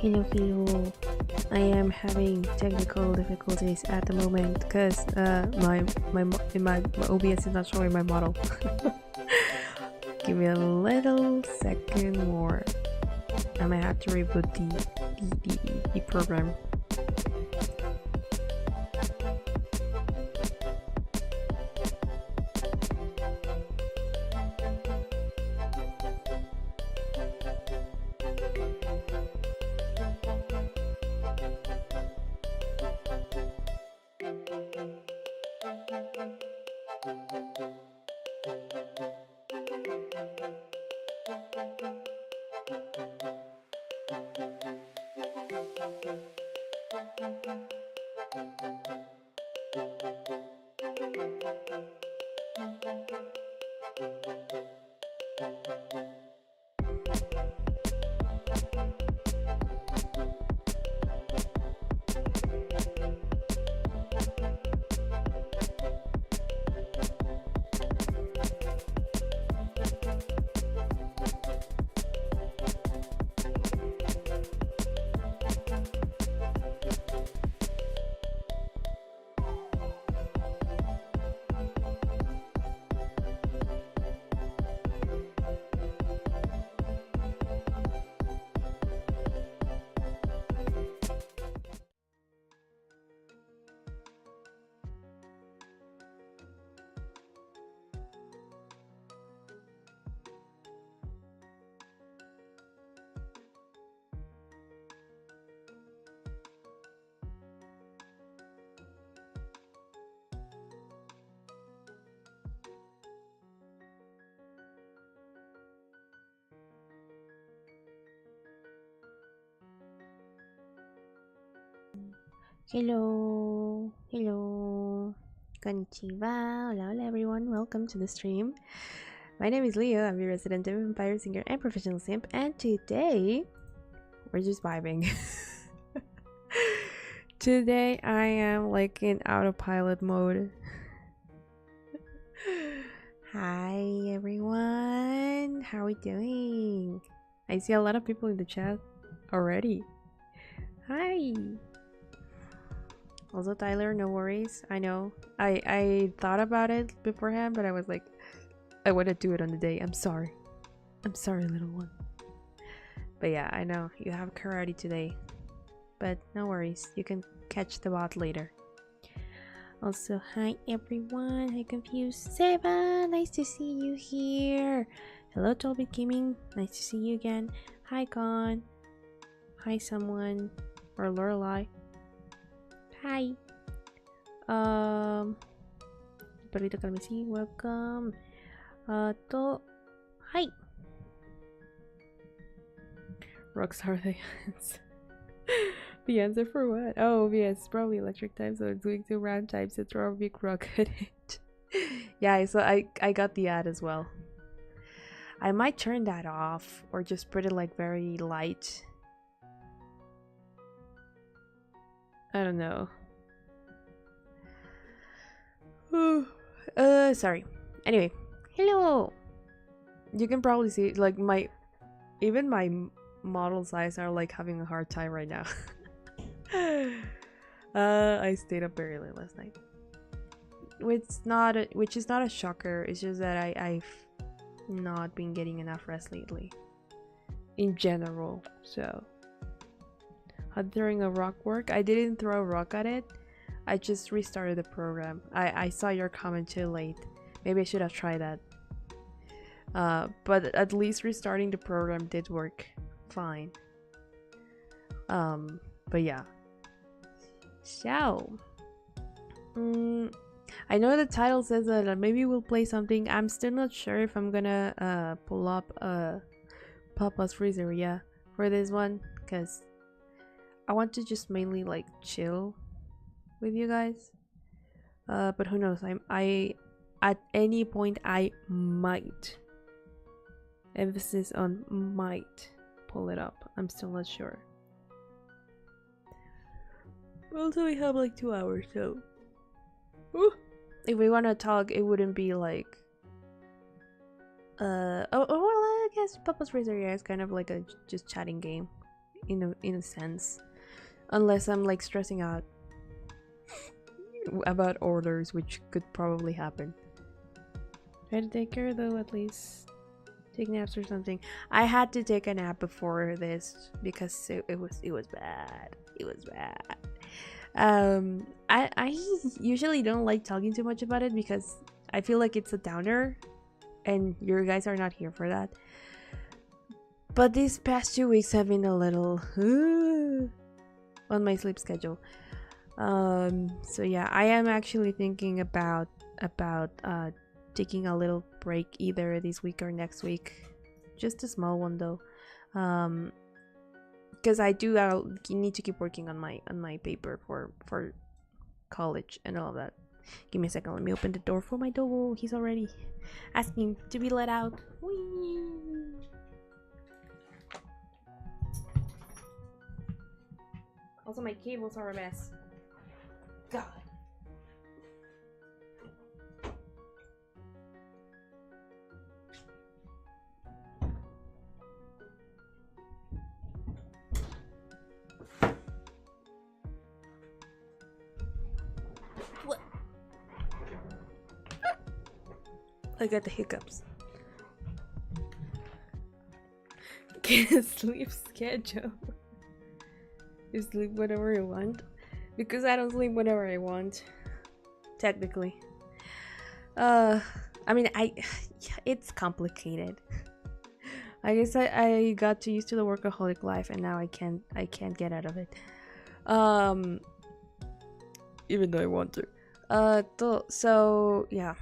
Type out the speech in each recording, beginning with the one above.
Hello, hello. I am having technical difficulties at the moment because my OBS is not showing my model. Give me a little second more. I might have to reboot the program. Hello, hello, konnichiwa, hola, hola everyone, welcome to the stream. My name is Leo, I'm your resident vampire singer and professional simp, and today, we're just vibing. Today I am like in autopilot mode. Hi everyone, how are we doing? I see a lot of people in the chat already. Hi! Also, Tyler, no worries. I know. I thought about it beforehand, but I was like, I want to do it on the day. I'm sorry. I'm sorry, little one. But yeah, I know you have karate today. But no worries, you can catch the bot later. Also, hi everyone. Hi Confused 7. Nice to see you here. Hello Tolbit Gaming. Nice to see you again. Hi Con. Hi someone. Or Lorelai. Hi. Perrito Carmesí, welcome. Hi. Rockstar the answer. The answer for what? Oh yes, probably electric type, so it's weak to round type, so throw a big rock at it. Yeah, so I got the ad as well. I might turn that off or just put it like very light. I don't know. Sorry. Anyway, hello. You can probably see like even my model size are like having a hard time right now. I stayed up very late last night, which is not a shocker. It's just that I've not been getting enough rest lately in general. So during a rock work, I didn't throw a rock at it. I just restarted the program. I saw your comment too late. Maybe I should have tried that. But at least restarting the program did work fine. But yeah. So I know the title says that maybe we'll play something. I'm still not sure if I'm gonna pull up Papa's Freezeria for this one, because I want to just mainly like chill with you guys. But who knows? I at any point I might, emphasis on might, pull it up. I'm still not sure. Also, we have like 2 hours, so if we want to talk, it wouldn't be like well, I guess Papa's Freezeria is kind of like a just chatting game in a sense, unless I'm like stressing out about orders, which could probably happen. Try to take care though, at least take naps or something. I had to take a nap before this because it was bad. It was bad. I usually don't like talking too much about it because I feel like it's a downer and you guys are not here for that. But these past 2 weeks have been a little on my sleep schedule. So yeah, I am actually thinking about taking a little break either this week or next week. Just a small one though. Because I need to keep working on my paper for college and all of that. Give me a second, let me open the door for my dog. He's already asking to be let out. Whee! Also, my cables are a mess. God. I got the hiccups. Get a sleep schedule. You sleep whenever you want. Because I don't sleep whenever I want. Technically. I mean, it's complicated. I guess I got too used to the workaholic life and now I can't get out of it. Even though I want to. So yeah.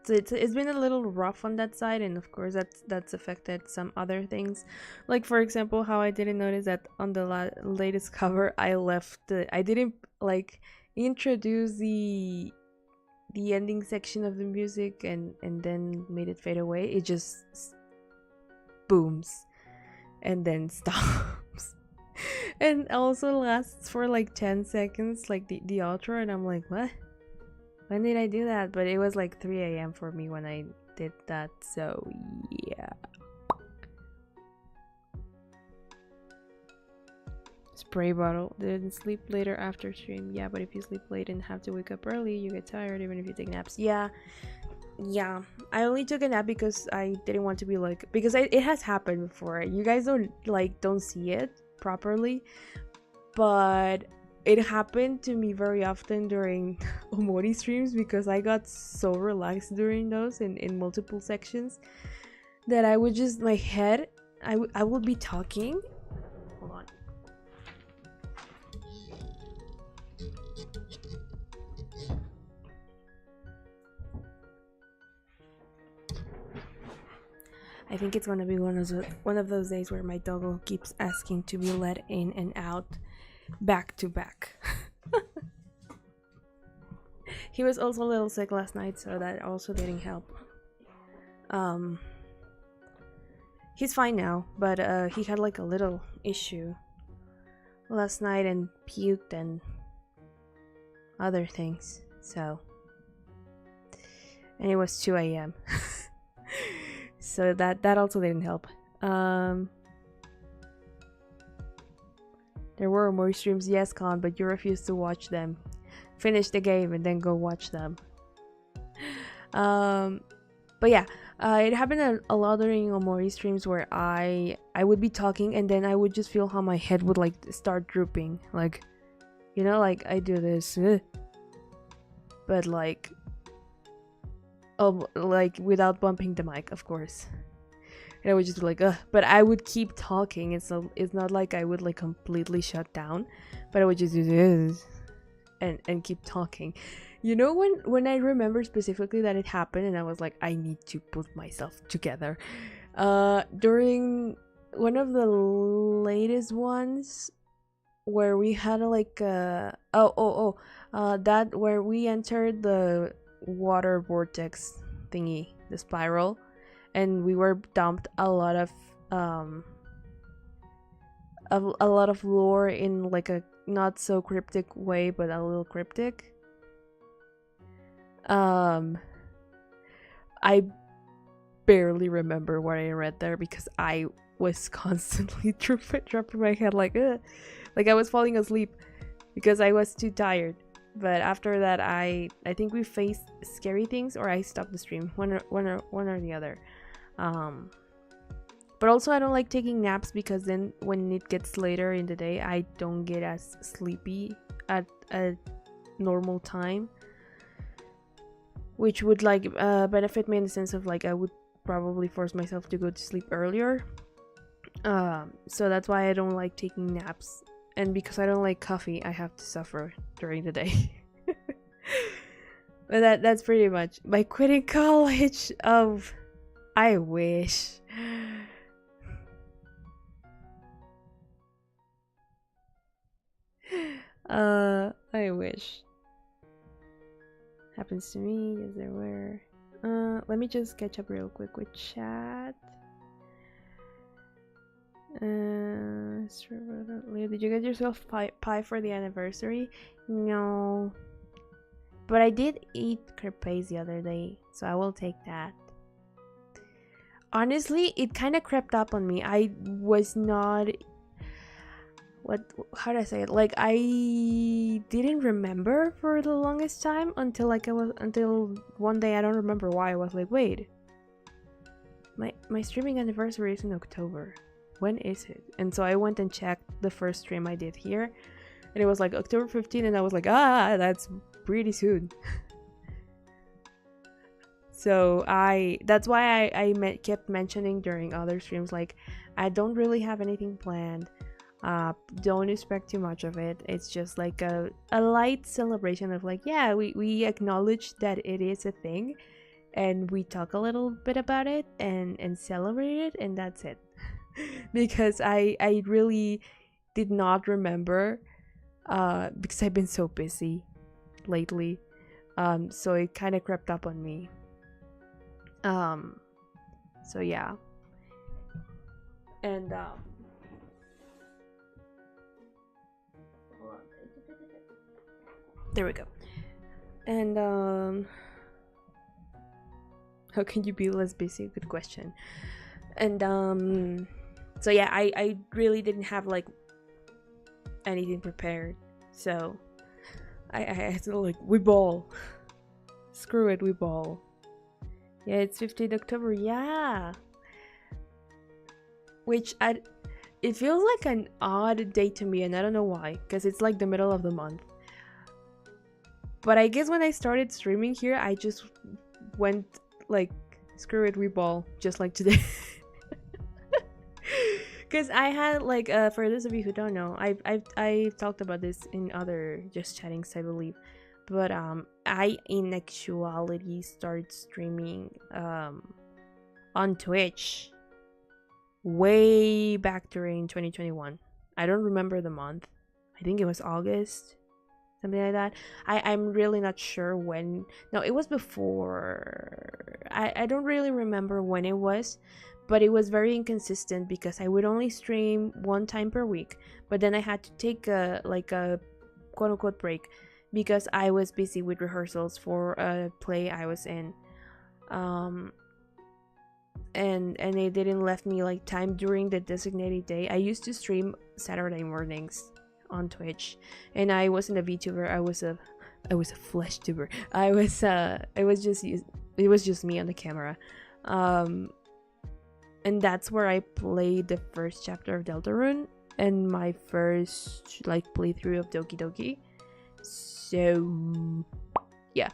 So it's been a little rough on that side, and of course that's affected some other things, like for example how I didn't notice that on the latest cover I didn't like introduce the ending section of the music and then made it fade away. It just booms and then stops and also lasts for like 10 seconds, like the outro, and I'm like, what? When did I do that? But it was like 3 a.m. for me when I did that, so yeah. Spray bottle. Didn't sleep later after stream. Yeah, but if you sleep late and have to wake up early, you get tired even if you take naps. Yeah. Yeah, I only took a nap because I didn't want to be like, because it has happened before. You guys don't see it properly, but it happened to me very often during Omori streams because I got so relaxed during those in multiple sections that I would just, my head, I would be talking. Hold on. I think it's gonna be one of those days where my doggo keeps asking to be let in and out back to back. He was also a little sick last night, so that also didn't help. He's fine now, but he had like a little issue last night and puked and other things. So, and it was 2 a.m. So that also didn't help. There were more streams, yes, Con, but you refused to watch them. Finish the game and then go watch them. But yeah, it happened a lot during Omori streams where I would be talking and then I would just feel how my head would like start drooping, like, you know, like I do this, but like, like without bumping the mic, of course. And I would just be like, ugh. But I would keep talking. It's not like I would like completely shut down, but I would just do this and keep talking. You know, when I remember specifically that it happened and I was like, I need to put myself together. During one of the latest ones where we had like that where we entered the water vortex thingy, the spiral, and we were dumped a lot of lore in like a not so cryptic way, but a little cryptic. I barely remember what I read there because I was constantly dropping my head like I was falling asleep because I was too tired. But after that, I think we faced scary things, or I stopped the stream. One or the other. But also I don't like taking naps because then when it gets later in the day, I don't get as sleepy at a normal time, which would like benefit me in the sense of like I would probably force myself to go to sleep earlier. So that's why I don't like taking naps. And because I don't like coffee, I have to suffer during the day. But that's pretty much by quitting college. Oh, I wish. I wish. Happens to me, yes there were. Let me just catch up real quick with chat. Did you get yourself pie for the anniversary? No. But I did eat crepes the other day, so I will take that. Honestly, it kind of crept up on me. I was not... how do I say it? Like, I didn't remember for the longest time until until one day, I don't remember why, I was like, wait. My streaming anniversary is in October. When is it? And so I went and checked the first stream I did here, and it was like October 15th, and I was like, that's pretty soon. So that's why I kept mentioning during other streams, like, I don't really have anything planned. Don't expect too much of it. It's just like a light celebration of like, yeah, we acknowledge that it is a thing, and we talk a little bit about it and celebrate it, and that's it. Because I really did not remember because I've been so busy lately, so it kind of crept up on me. So yeah. And there we go. And how can you be less busy? Good question. And so yeah, I really didn't have like anything prepared, so I had to like, we ball. Screw it, we ball. Yeah, it's 15th October. Yeah. Which it feels like an odd date to me, and I don't know why, because it's like the middle of the month. But I guess when I started streaming here, I just went like, screw it, we ball, just like today. Because I had like, for those of you who don't know, I've talked about this in other just chattings, I believe. But I in actuality started streaming on Twitch way back during 2021. I don't remember the month. I think it was August, something like that. I'm really not sure when. No, it was before. I don't really remember when it was, but it was very inconsistent because I would only stream one time per week, but then I had to take a quote unquote break because I was busy with rehearsals for a play I was in. And it didn't left me like time during the designated day. I used to stream Saturday mornings on Twitch, and I wasn't a VTuber. I was a flesh tuber. It was just me on the camera. And that's where I played the first chapter of Deltarune and my first like playthrough of Doki Doki. So yeah.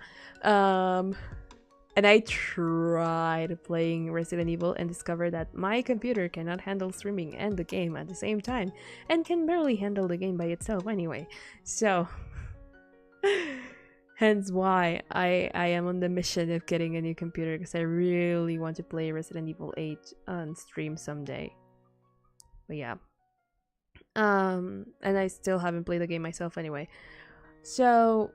And I tried playing Resident Evil and discovered that my computer cannot handle streaming and the game at the same time, and can barely handle the game by itself anyway. So hence why I am on the mission of getting a new computer, because I really want to play Resident Evil 8 on stream someday. But yeah. And I still haven't played the game myself anyway. So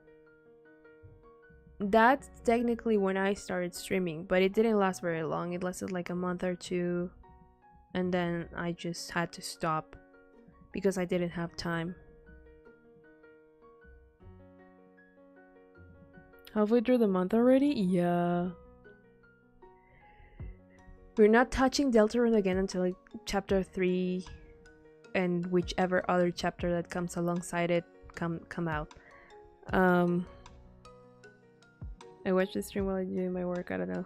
that's technically when I started streaming, but it didn't last very long. It lasted like a month or two, and then I just had to stop because I didn't have time. Halfway through the month already? Yeah. We're not touching Deltarune again until like chapter 3 and whichever other chapter that comes alongside it come out. I watch the stream while I'm doing my work. I don't know.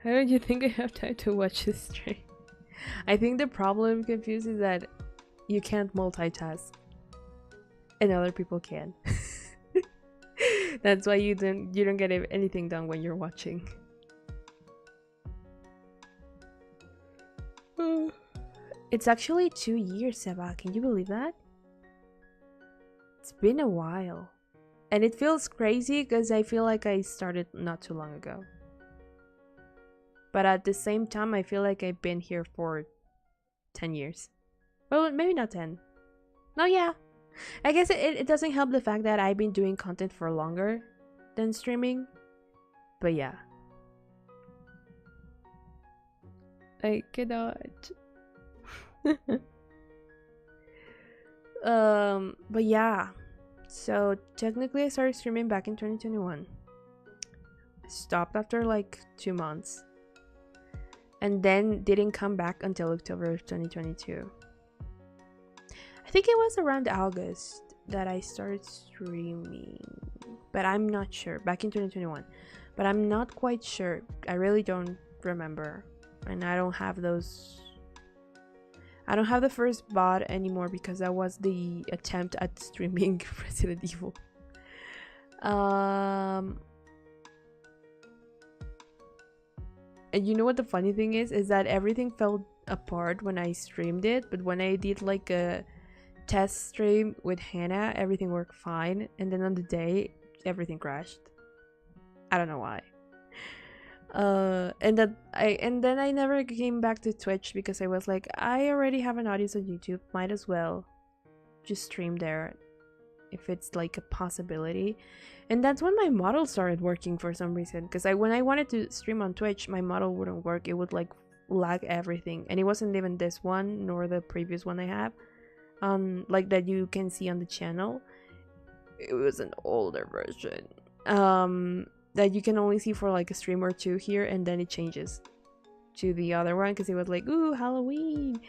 How did you think I have time to watch this stream? I think the problem, Confused, is that you can't multitask, and other people can. That's why you don't get anything done when you're watching. It's actually 2 years, Seba. Can you believe that? It's been a while. And it feels crazy because I feel like I started not too long ago. But at the same time, I feel like I've been here for 10 years. Well, maybe not 10. No, yeah. I guess it doesn't help the fact that I've been doing content for longer than streaming. But yeah. I cannot. But yeah. So technically I started streaming back in 2021. I stopped after like 2 months. And then didn't come back until October of 2022. I think it was around August that I started streaming. But I'm not sure. Back in 2021. But I'm not quite sure. I really don't remember. And I don't have those... I don't have the first bot anymore because that was the attempt at streaming Resident Evil. And you know what the funny thing is that everything fell apart when I streamed it, but when I did like a test stream with Hannah, everything worked fine, and then on the day, everything crashed. I don't know why. And then I never came back to Twitch because I was like, I already have an audience on YouTube, might as well just stream there if it's like a possibility. And that's when my model started working for some reason, because when I wanted to stream on Twitch, my model wouldn't work. It would like lag everything, and it wasn't even this one nor the previous one I have, like that you can see on the channel. It was an older version, that you can only see for like a stream or two here, and then it changes to the other one because it was like, ooh, Halloween,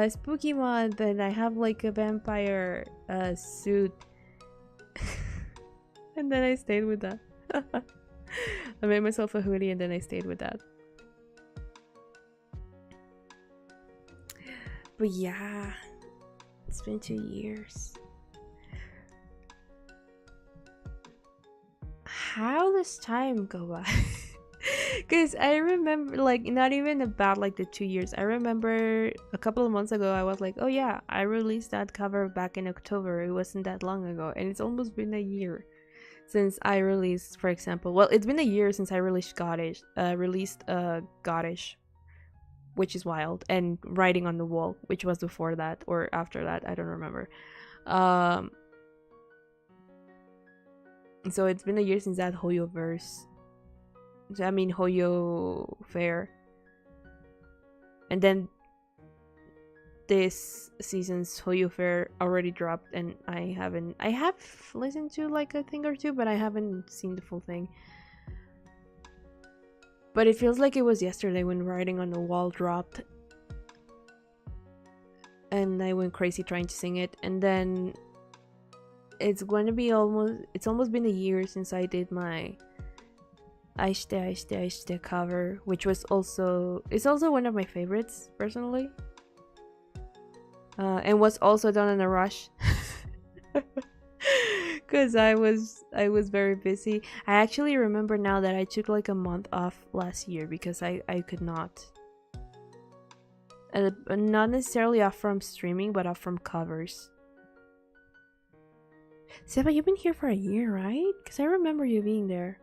spooky month, and I have like a vampire suit. And then I stayed with that. I made myself a hoodie and then I stayed with that. But yeah, it's been 2 years. How does time go by? Because I remember, like, not even about like the 2 years. I remember a couple of months ago, I was like, oh yeah, I released that cover back in October. It wasn't that long ago, and it's almost been a year since I released, for example. Well, it's been a year since I released Goddish, which is wild, and Writing on the Wall, which was before that or after that. I don't remember. Um, so it's been a year since that Hoyo verse. I mean Hoyo Fair, and then this season's Hoyo Fair already dropped, and I have listened to like a thing or two, but I haven't seen the full thing. But it feels like it was yesterday when Writing on the Wall dropped, and I went crazy trying to sing it. And then it's almost been a year since I did my Aishite cover, which was also one of my favorites personally, and was also done in a rush because I was very busy. I actually remember now that I took like a month off last year because I could not, not necessarily off from streaming, but off from covers. Seba, you've been here for a year, right? Because I remember you being there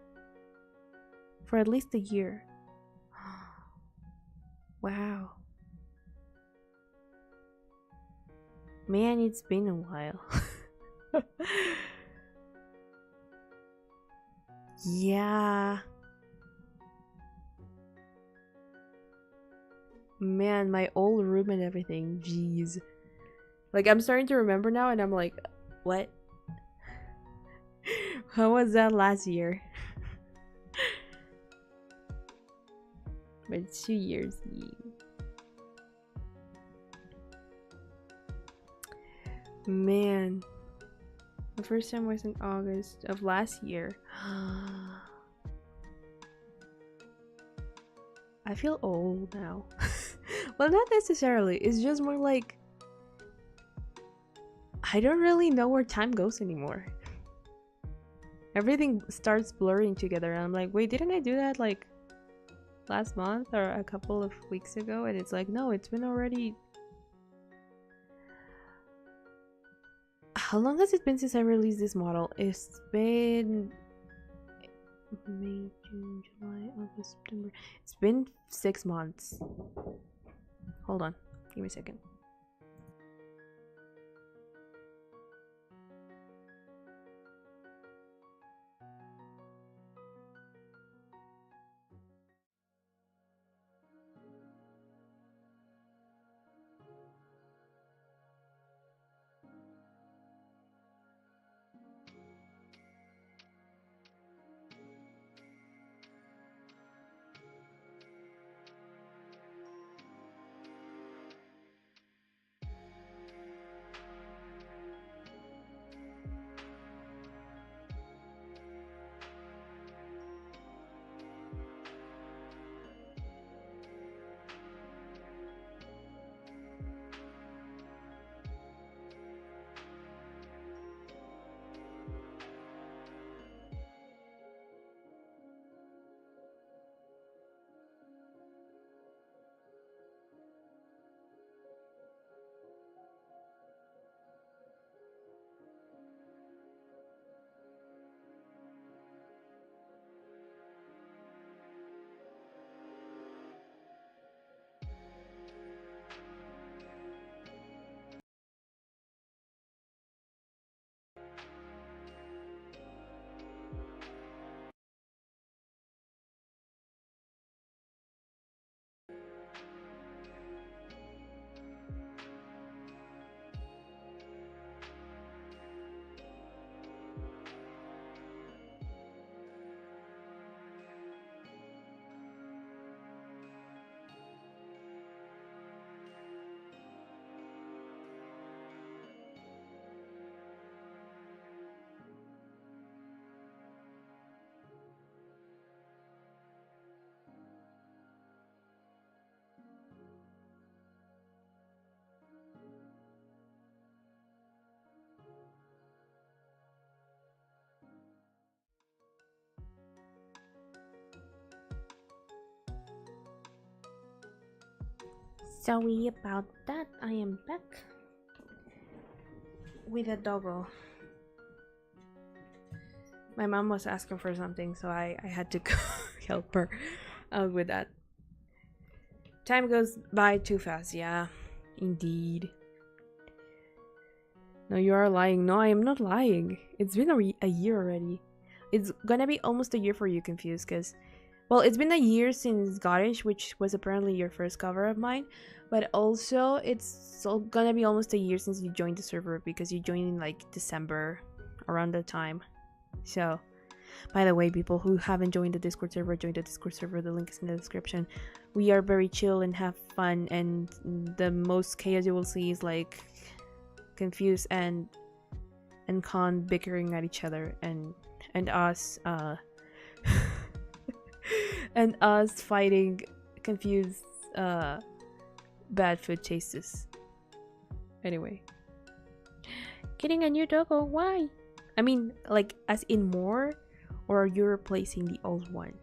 for at least a year. Wow. Man, it's been a while. Yeah. Man, my old room and everything. Jeez. Like, I'm starting to remember now, and I'm like, what? How was that last year? But it's 2 years. Man. The first time was in August of last year. I feel old now. Well, not necessarily. It's just more like I don't really know where time goes anymore. Everything starts blurring together, and I'm like, wait, didn't I do that like last month or a couple of weeks ago? And it's like, no, it's been already. How long has it been since I released this model? It's been May, June, July, August, September. It's been 6 months. Hold on, give me a second. Sorry about that. I am back with a doggo. My mom was asking for something, so I had to go help her out with that. Time goes by too fast, yeah. Indeed. No, you are lying. No, I am not lying. It's been a year already. It's gonna be almost a year for you, Confused, because... Well, it's been a year since Godish, which was apparently your first cover of mine. But also, it's gonna be almost a year since you joined the server, because you joined in, like, December, around that time. So, by the way, people who haven't joined the Discord server, join the Discord server. The link is in the description. We are very chill and have fun, and the most chaos you will see is, like, Confused and Khan bickering at each other, and us, and us fighting Confused, bad food tastes. Anyway. Getting a new doggo, why? I mean, like, as in more? Or are you replacing the old one?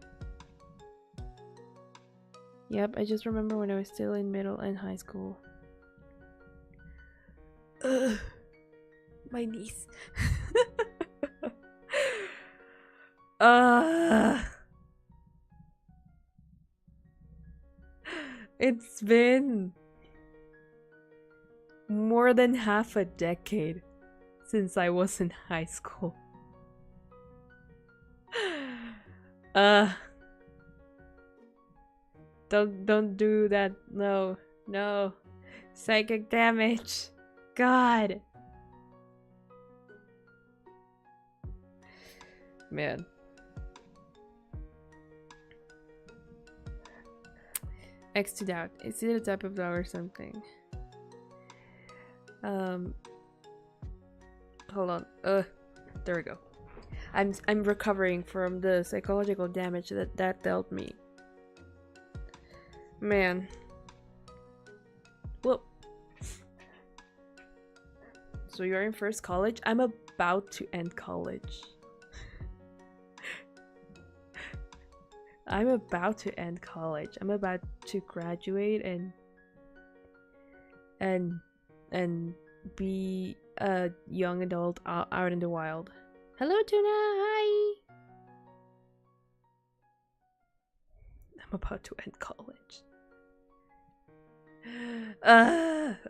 Yep, I just remember when I was still in middle and high school. Ugh, my niece. It's been more than half a decade since I was in high school. Don't do that. No. Psychic damage. God. Man. X to doubt. Is it a type of dog or something? Hold on. There we go. I'm recovering from the psychological damage that dealt me. Man. Whoop. So you're in first college? I'm about to end college. I'm about to end college. I'm about to graduate and be a young adult out in the wild. Hello, Tuna. Hi. I'm about to end college.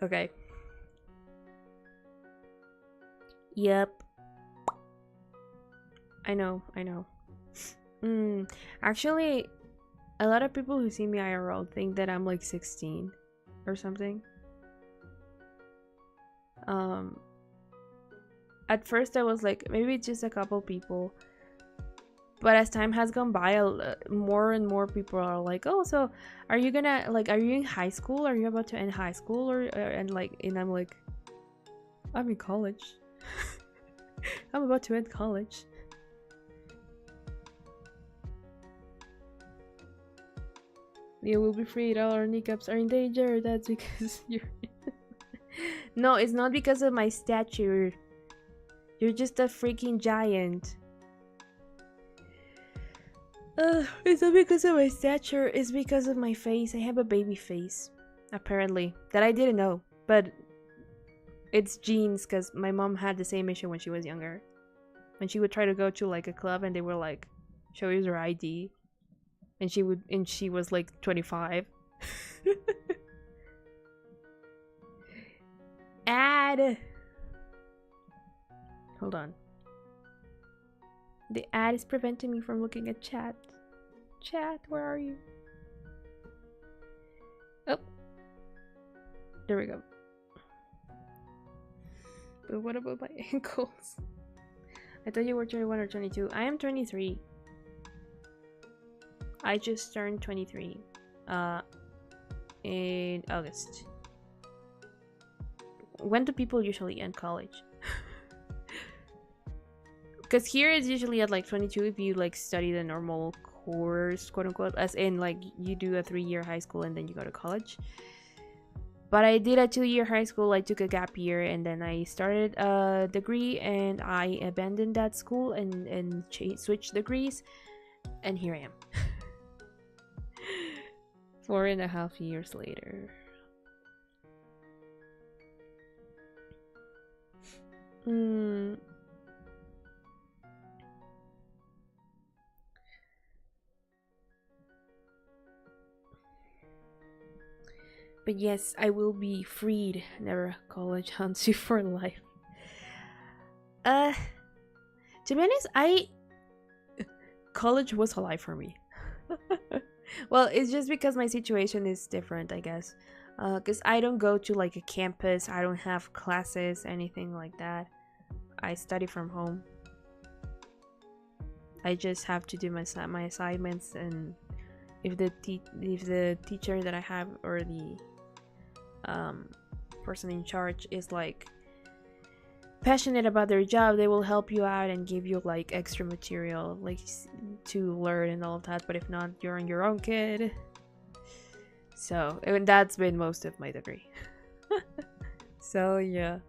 Okay. Yep. I know. Actually, a lot of people who see me IRL think that I'm like 16 or something. At first I was like, maybe it's just a couple people. But as time has gone by, more and more people are like, oh, so are you gonna, like, are you in high school? Are you about to end high school? And I'm like, I'm in college. I'm about to end college. You will be freed. All our kneecaps are in danger. That's because you're... No, it's not because of my stature. You're just a freaking giant. It's not because of my stature. It's because of my face. I have a baby face. Apparently. That I didn't know. But it's genes, because my mom had the same issue when she was younger. When she would try to go to like a club and they were like, show us her ID. And she was like 25. Ad. Hold on. The ad is preventing me from looking at chat. Chat, where are you? Oh. There we go. But what about my ankles? I thought you were 21 or 22. I am 23. I just turned 23 in August. When do people usually end college? Because here it's usually at like 22 if you like study the normal course, quote unquote, as in like you do a 3-year high school and then you go to college. But I did a 2-year high school. I took a gap year and then I started a degree and I abandoned that school and switched degrees, and here I am. 4.5 years later. Mm. But yes, I will be freed. Never college haunts you for life. Uh, to be honest, college was a lie for me. Well, it's just because my situation is different, I guess. Because I don't go to like a campus, I don't have classes, anything like that. I study from home. I just have to do my assignments, and if the teacher that I have or the um, person in charge is like passionate about their job, they will help you out and give you like extra material like to learn and all of that. But if not, you're on your own, kid. So and that's been most of my degree. So yeah.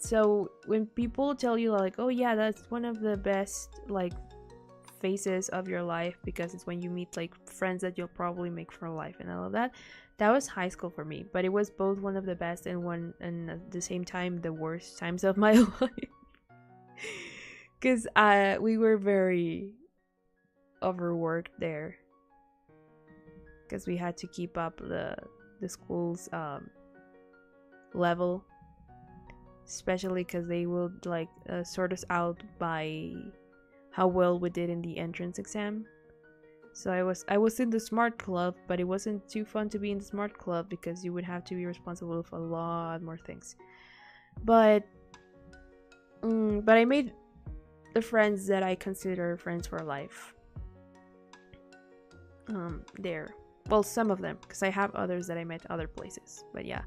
So when people tell you like, oh yeah, that's one of the best like phases of your life because it's when you meet like friends that you'll probably make for life and all of that, that was high school for me. But it was both one of the best and one and at the same time the worst times of my life, because we were very overworked there because we had to keep up the school's level, especially because they would like sort us out by how well we did in the entrance exam. So I was in the smart club, but it wasn't too fun to be in the smart club because you would have to be responsible for a lot more things. But I made the friends that I consider friends for life. There. Well, some of them, because I have others that I met other places. But yeah.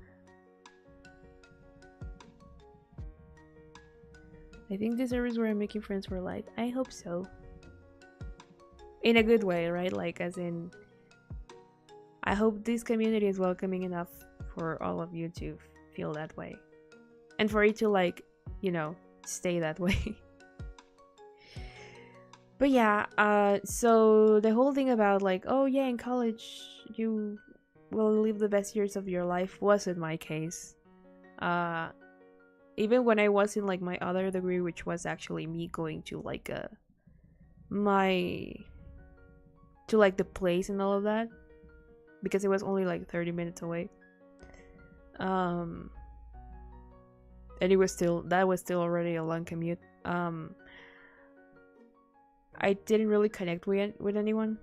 I think this is where I'm making friends for life. I hope so. In a good way, right? Like, as in, I hope this community is welcoming enough for all of you to feel that way. And for it to, like, you know, stay that way. But yeah, so the whole thing about, like, oh yeah, in college, you will live the best years of your life wasn't my case. Even when I was in, like, my other degree, which was actually me going to, like, to like the place and all of that, because it was only like 30 minutes away, and it was still already a long commute. I didn't really connect with anyone.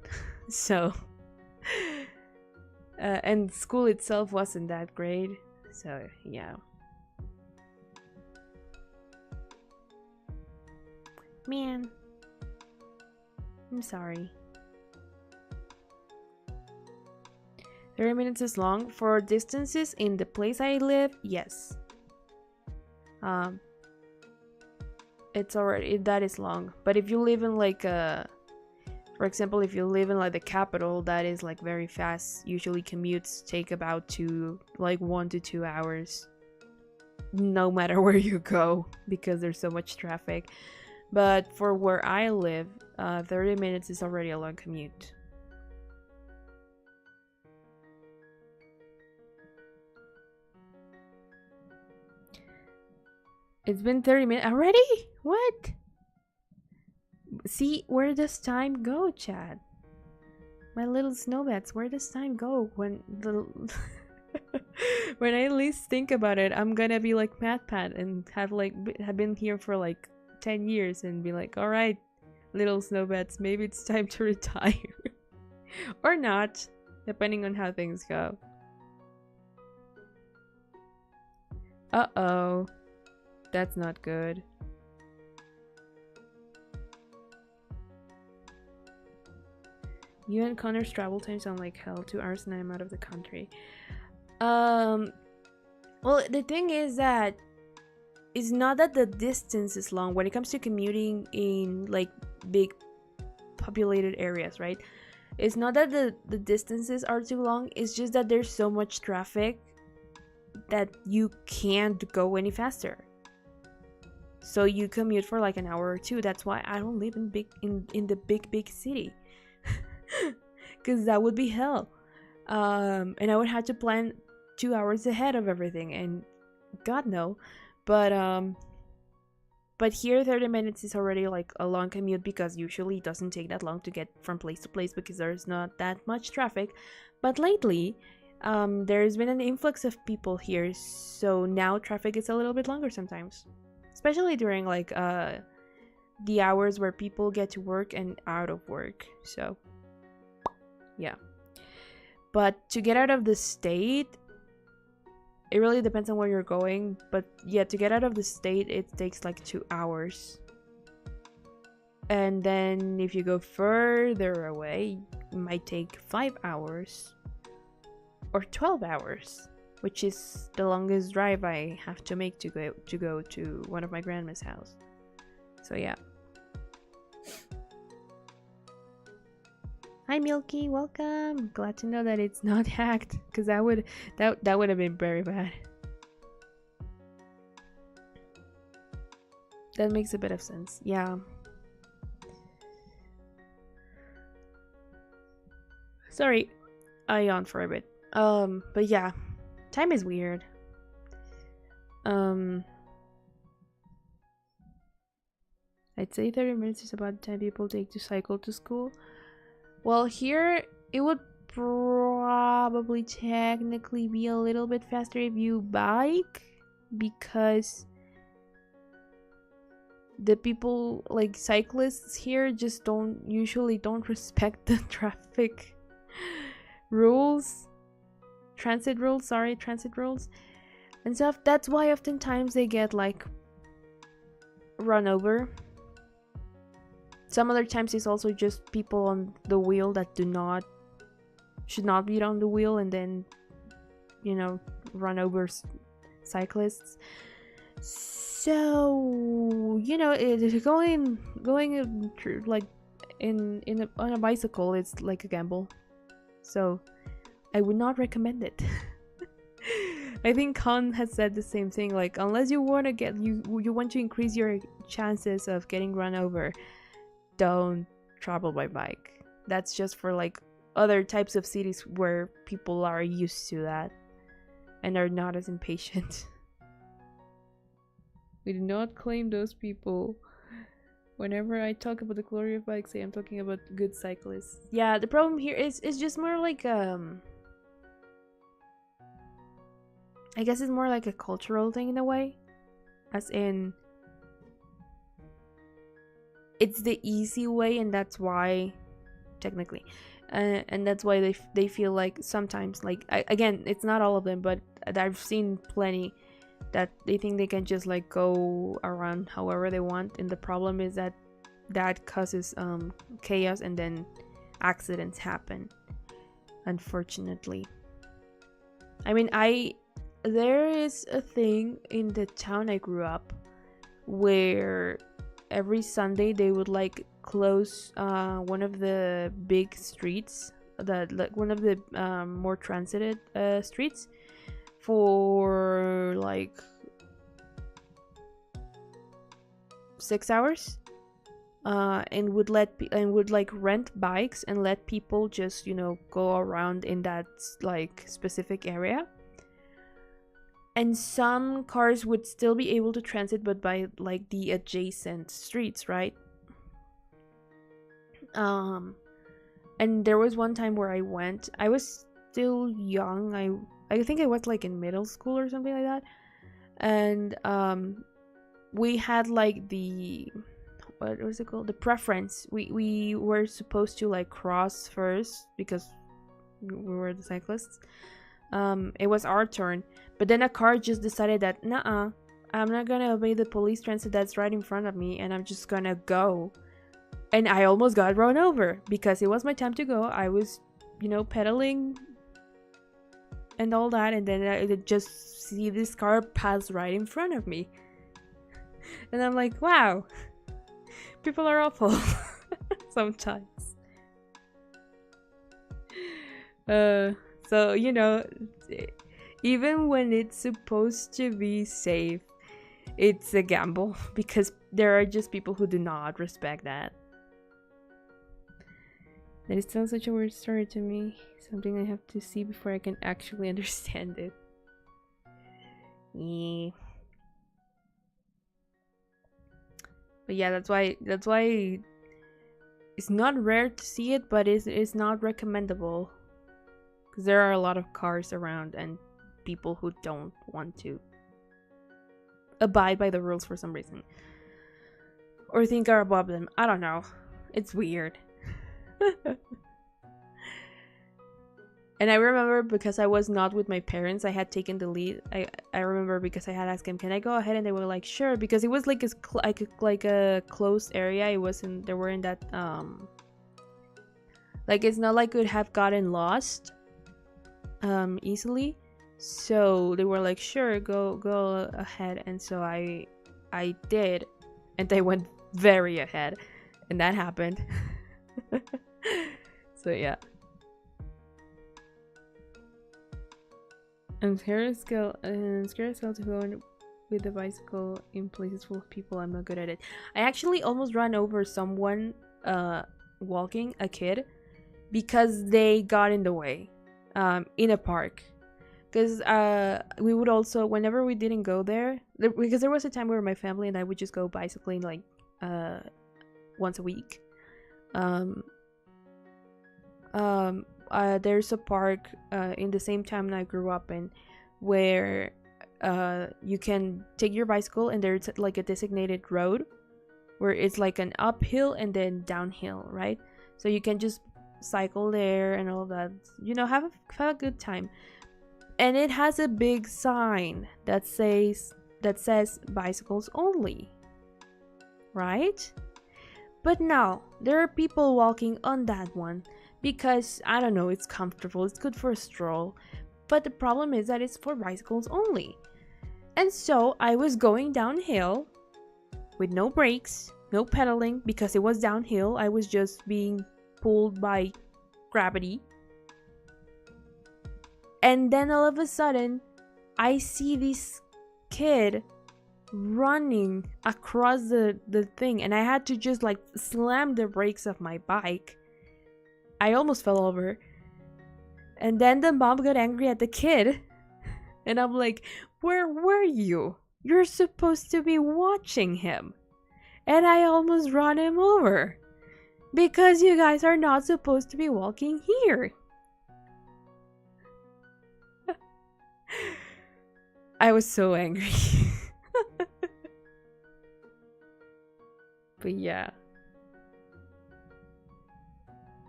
So and school itself wasn't that great, so yeah. Man, I'm sorry. 30 minutes is long for distances in the place I live. Yes. It's already, that is long. But if you live in like for example, if you live in like the capital, that is like very fast. Usually commutes take about 1 to 2 hours, no matter where you go, because there's so much traffic. But for where I live, 30 minutes is already a long commute. It's been 30 minutes already? What? See, where does time go, Chad? My little snowbats, where does time go when the when I least think about it? I'm gonna be like MathPad and have been here for like 10 years and be like, all right, little snowbats, maybe it's time to retire. Or not, depending on how things go. Uh-oh. That's not good. You and Connor's travel time sound like hell. 2 hours and I'm out of the country. Well, the thing is that it's not that the distance is long when it comes to commuting in like big populated areas, right? It's not that the distances are too long, it's just that there's so much traffic that you can't go any faster. So you commute for like an hour or two. That's why I don't live in the big city. Because that would be hell. And I would have to plan 2 hours ahead of everything, and God no. But here 30 minutes is already like a long commute, because usually it doesn't take that long to get from place to place because there's not that much traffic. But lately, there's been an influx of people here, so now traffic is a little bit longer sometimes, especially during like the hours where people get to work and out of work. So yeah, but to get out of the state, it really depends on where you're going, but yeah, to get out of the state it takes like 2 hours. And then if you go further away, it might take 5 hours or 12 hours, which is the longest drive I have to make to go to one of my grandma's house. So yeah. Hi Milky, welcome. Glad to know that it's not hacked, because that would have been very bad. That makes a bit of sense. Yeah. Sorry, I yawned for a bit. But yeah, time is weird. I'd say 30 minutes is about the time people take to cycle to school. Well, here it would probably technically be a little bit faster if you bike, because the people, like cyclists here, just usually don't respect the traffic rules. Transit rules, and stuff. That's why oftentimes they get like run over. Some other times it's also just people on the wheel that should not be on the wheel, and then, you know, run over cyclists. So, you know, going like on a bicycle, it's like a gamble. So I would not recommend it. I think Khan has said the same thing, like, unless you want to you want to increase your chances of getting run over, don't travel by bike. That's just for like other types of cities where people are used to that and are not as impatient. We do not claim those people. Whenever I talk about the glory of bikes, I am talking about good cyclists. Yeah, the problem here is just more like I guess it's more like a cultural thing in a way, as in it's the easy way, and that's why technically and that's why they feel like sometimes, like, again, it's not all of them, but I've seen plenty that they think they can just like go around however they want, and the problem is that causes chaos, and then accidents happen, unfortunately. I mean, there is a thing in the town I grew up where every Sunday they would like close one of the big streets, like one of the more transited streets, for like 6 hours, and would like rent bikes and let people just, you know, go around in that like specific area. And some cars would still be able to transit, but by like the adjacent streets, right? And there was one time where I was still young. I think I was like in middle school or something like that. And we had like what was it called? The preference. We were supposed to like cross first because we were the cyclists. It was our turn, but then a car just decided that, nah, I'm not gonna obey the police transit that's right in front of me, and I'm just gonna go. And I almost got run over because it was my time to go. I was, you know, pedaling and all that, and then I just see this car pass right in front of me. And I'm like, wow, people are awful sometimes. So, you know, even when it's supposed to be safe, it's a gamble because there are just people who do not respect that. That is still such a weird story to me. Something I have to see before I can actually understand it. Yeah. But yeah, that's why it's not rare to see it, but it's not recommendable because there are a lot of cars around and people who don't want to abide by the rules for some reason or think are above them. I don't know. It's weird. And I remember because I was not with my parents, I had taken the lead. I remember because I had asked him, "Can I go ahead?" And they were like, "Sure," because it was like a closed area. It wasn't. They were in that like it's not like it would have gotten lost easily. So they were like, "Sure, go ahead." And so I did, and they went very ahead, and that happened. So yeah. I'm scared to go with the bicycle in places full of people. I'm not good at it. I actually almost ran over someone walking, a kid, because they got in the way in a park. Because we would also, whenever we didn't go there, because there was a time where my family and I would just go bicycling like once a week. There's a park in the same town I grew up in where you can take your bicycle, and there's like a designated road where it's like an uphill and then downhill, right? So you can just cycle there and all that, have a good time. And it has a big sign that says bicycles only, right? But now there are people walking on that one because, I don't know, it's comfortable, it's good for a stroll, but the problem is that it's for bicycles only. And so I was going downhill with no brakes, no pedaling, because it was downhill. I was just being pulled by gravity. And then all of a sudden, I see this kid running across the thing, and I had to just like slam the brakes of my bike. I almost fell over. And then the mom got angry at the kid. And I'm like, where were you? You're supposed to be watching him. And I almost ran him over. Because you guys are not supposed to be walking here. I was so angry. But yeah.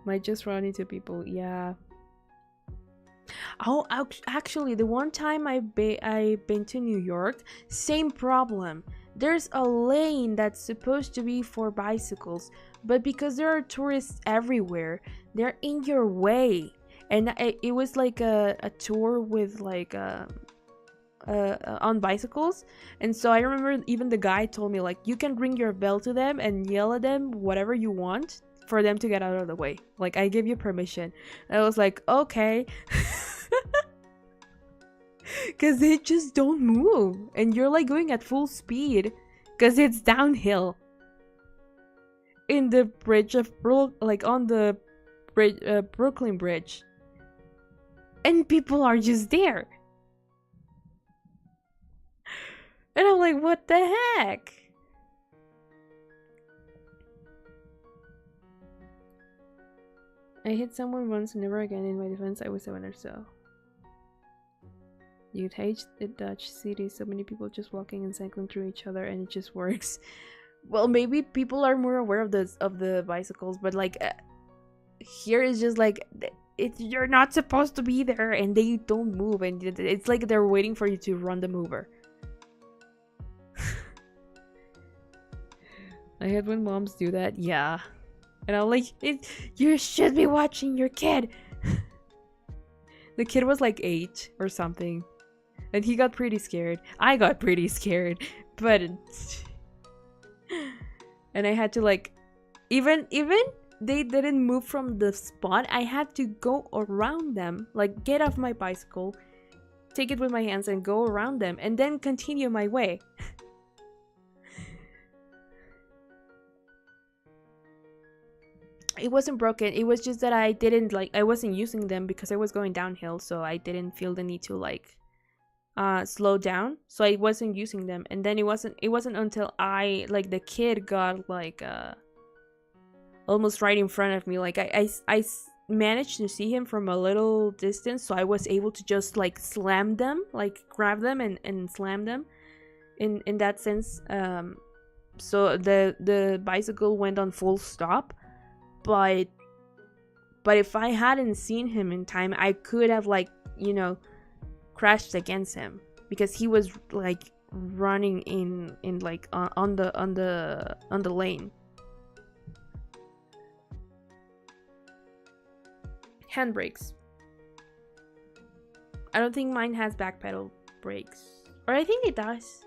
Might just run into people, yeah. Oh, actually, the one time I've been to New York, same problem. There's a lane that's supposed to be for bicycles, but because there are tourists everywhere, they're in your way. And it was like a tour with like on bicycles, and so I remember even the guy told me like, you can ring your bell to them and yell at them whatever you want for them to get out of the way. Like, I give you permission. And I was like, okay. Because they just don't move, and you're like going at full speed because it's downhill in the bridge of on the bridge, Brooklyn Bridge, and people are just there. And I'm like, what the heck? I hit someone once, never again. In my defense, I was 7 or so. You'd hate the Dutch city, so many people just walking and cycling through each other, and it just works. Well, maybe people are more aware of the bicycles, but like here is just like you're not supposed to be there, and they don't move, and it's like they're waiting for you to run them over. I had when moms do that, yeah. And I'm like, you should be watching your kid. The kid was like 8 or something. And he got pretty scared. I got pretty scared. But... And I had to like... Even they didn't move from the spot. I had to go around them. Like, get off my bicycle. Take it with my hands and go around them. And then continue my way. It wasn't broken, it was just that I wasn't using them because I was going downhill, so I didn't feel the need to like slowed down, so I wasn't using them. And then it wasn't until I, like, the kid got like almost right in front of me, like managed to see him from a little distance, so I was able to just like slam them, like grab them and slam them in that sense. So the bicycle went on full stop, but if I hadn't seen him in time, I could have, like, crashed against him, because he was like running in like on the lane. Handbrakes. I don't think mine has back pedal brakes, or I think it does,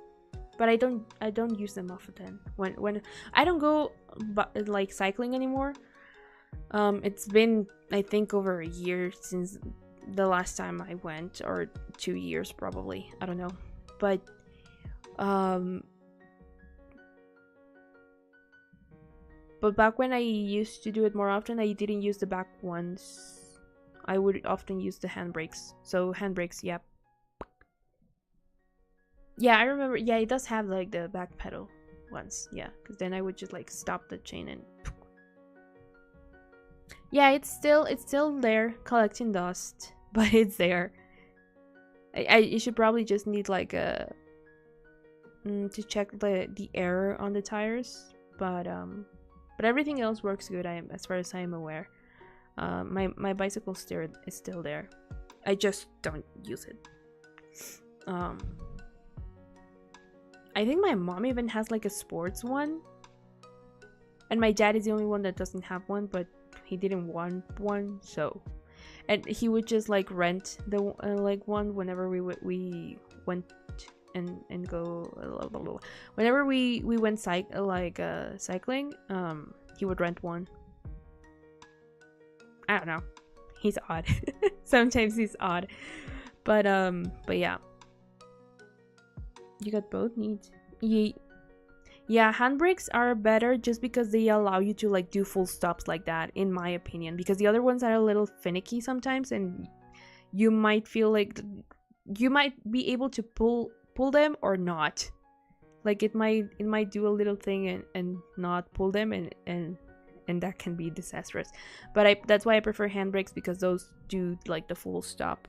but I don't use them often. When I don't go like cycling anymore. It's been, I think, over a year since the last time I went, or 2 years probably. I don't know, but back when I used to do it more often, I didn't use the back ones. I would often use the handbrakes. So handbrakes, yeah. Yeah, I remember. Yeah, it does have like the back pedal ones. Yeah, because then I would just like stop the chain and. Yeah, it's still there collecting dust, but it's there. You should probably just need like a to check the air on the tires, but everything else works good. As far as I am aware. My bicycle steer is still there. I just don't use it. I think my mom even has like a sports one, and my dad is the only one that doesn't have one, but he didn't want one, so, and he would just like rent the like one whenever we went and go whenever we went cycling. He would rent one. I don't know. He's odd. Sometimes he's odd. But yeah. You got both needs. Yeah, handbrakes are better just because they allow you to like do full stops like that, in my opinion. Because the other ones are a little finicky sometimes, and you might feel like you might be able to pull them or not. Like it might do a little thing and not pull them, and that can be disastrous. But that's why I prefer handbrakes, because those do like the full stop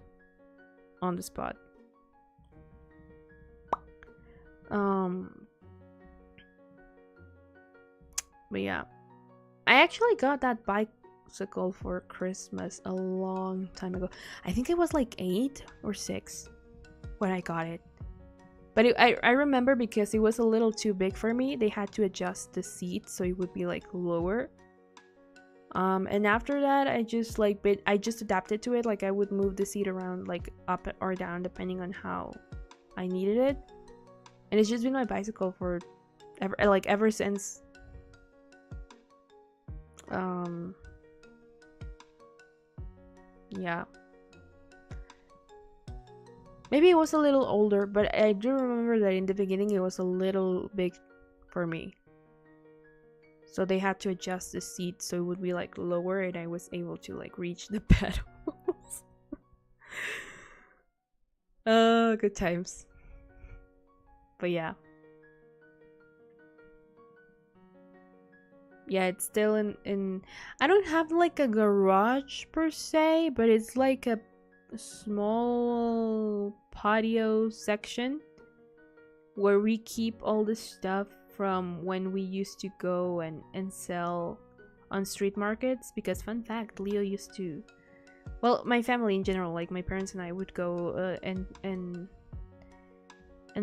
on the spot. But yeah, I actually got that bicycle for Christmas a long time ago. I think it was like 8 or 6 when I got it. But I remember, because it was a little too big for me, they had to adjust the seat so it would be like lower. And after that, I just adapted to it. Like I would move the seat around, like up or down, depending on how I needed it. And it's just been my bicycle for ever since. Yeah. Maybe it was a little older, but I do remember that in the beginning it was a little big for me. So they had to adjust the seat so it would be like lower, and I was able to like reach the pedals. Oh, good times. But yeah. Yeah, it's still in I don't have like a garage per se, but it's like a small patio section where we keep all the stuff from when we used to go and sell on street markets. Because fun fact, Leo used to, well, my family in general, like my parents and I, would go and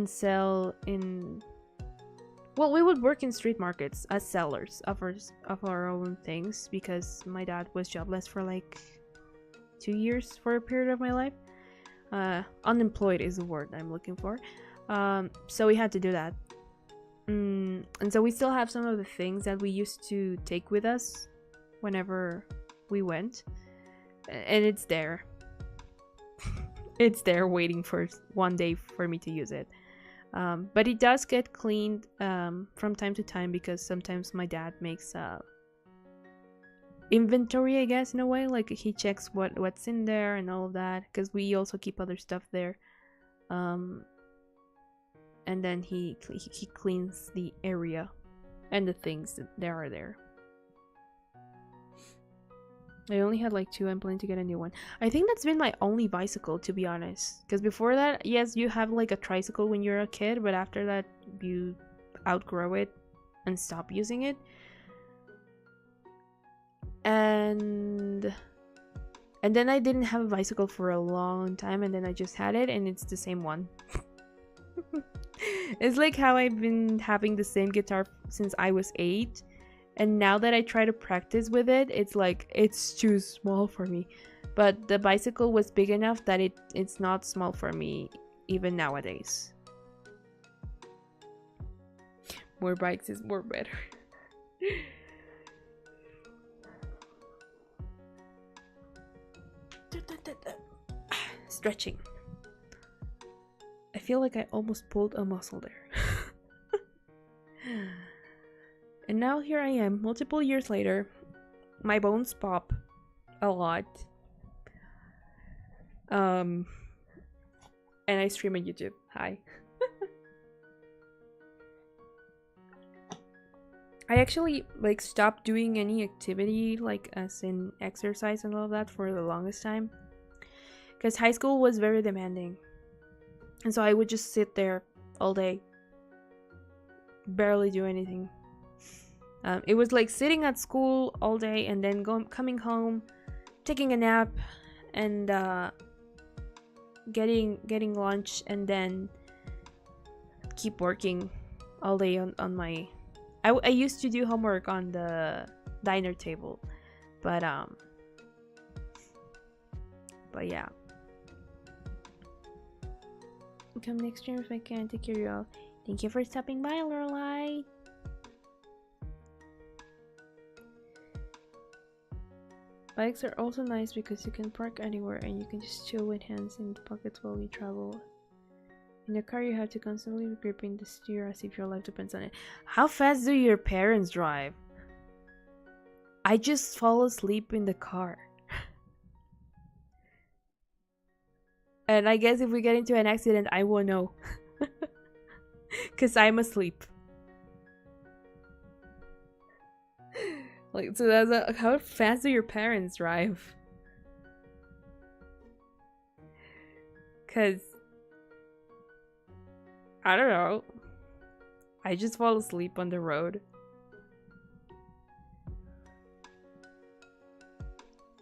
sell in, well, we would work in street markets as sellers of our own things, because my dad was jobless for like 2 years for a period of my life. Unemployed is the word I'm looking for. So we had to do that. And so we still have some of the things that we used to take with us whenever we went. And it's there. It's there waiting for one day for me to use it. But it does get cleaned from time to time, because sometimes my dad makes inventory, I guess, in a way. Like he checks what's in there and all of that, because we also keep other stuff there. And then he cleans the area and the things that there are there. I only had like 2. I'm planning to get a new one. I think that's been my only bicycle, to be honest. Because before that, yes, you have like a tricycle when you're a kid, but after that, you outgrow it and stop using it. And then I didn't have a bicycle for a long time, and then I just had it, and it's the same one. It's like how I've been having the same guitar since I was 8. And now that I try to practice with it, it's like, it's too small for me. But the bicycle was big enough that it's not small for me, even nowadays. More bikes is more better. Stretching. I feel like I almost pulled a muscle there. And now here I am, multiple years later. My bones pop a lot. And I stream on YouTube. Hi. I actually like stopped doing any activity, like as in exercise and all of that, for the longest time. Because high school was very demanding. And so I would just sit there all day. Barely do anything. It was like sitting at school all day and then coming home, taking a nap, and getting lunch, and then keep working all day on my... I used to do homework on the diner table, but yeah. Come next year if I can. Take care of you all. Thank you for stopping by, Lorelai. Bikes are also nice because you can park anywhere and you can just chill with hands in the pockets while you travel. In the car, you have to constantly be gripping the steer as if your life depends on it. How fast do your parents drive? I just fall asleep in the car. And I guess if we get into an accident, I won't know. Because I'm asleep. Like, so that's how fast do your parents drive? Because I don't know. I just fall asleep on the road.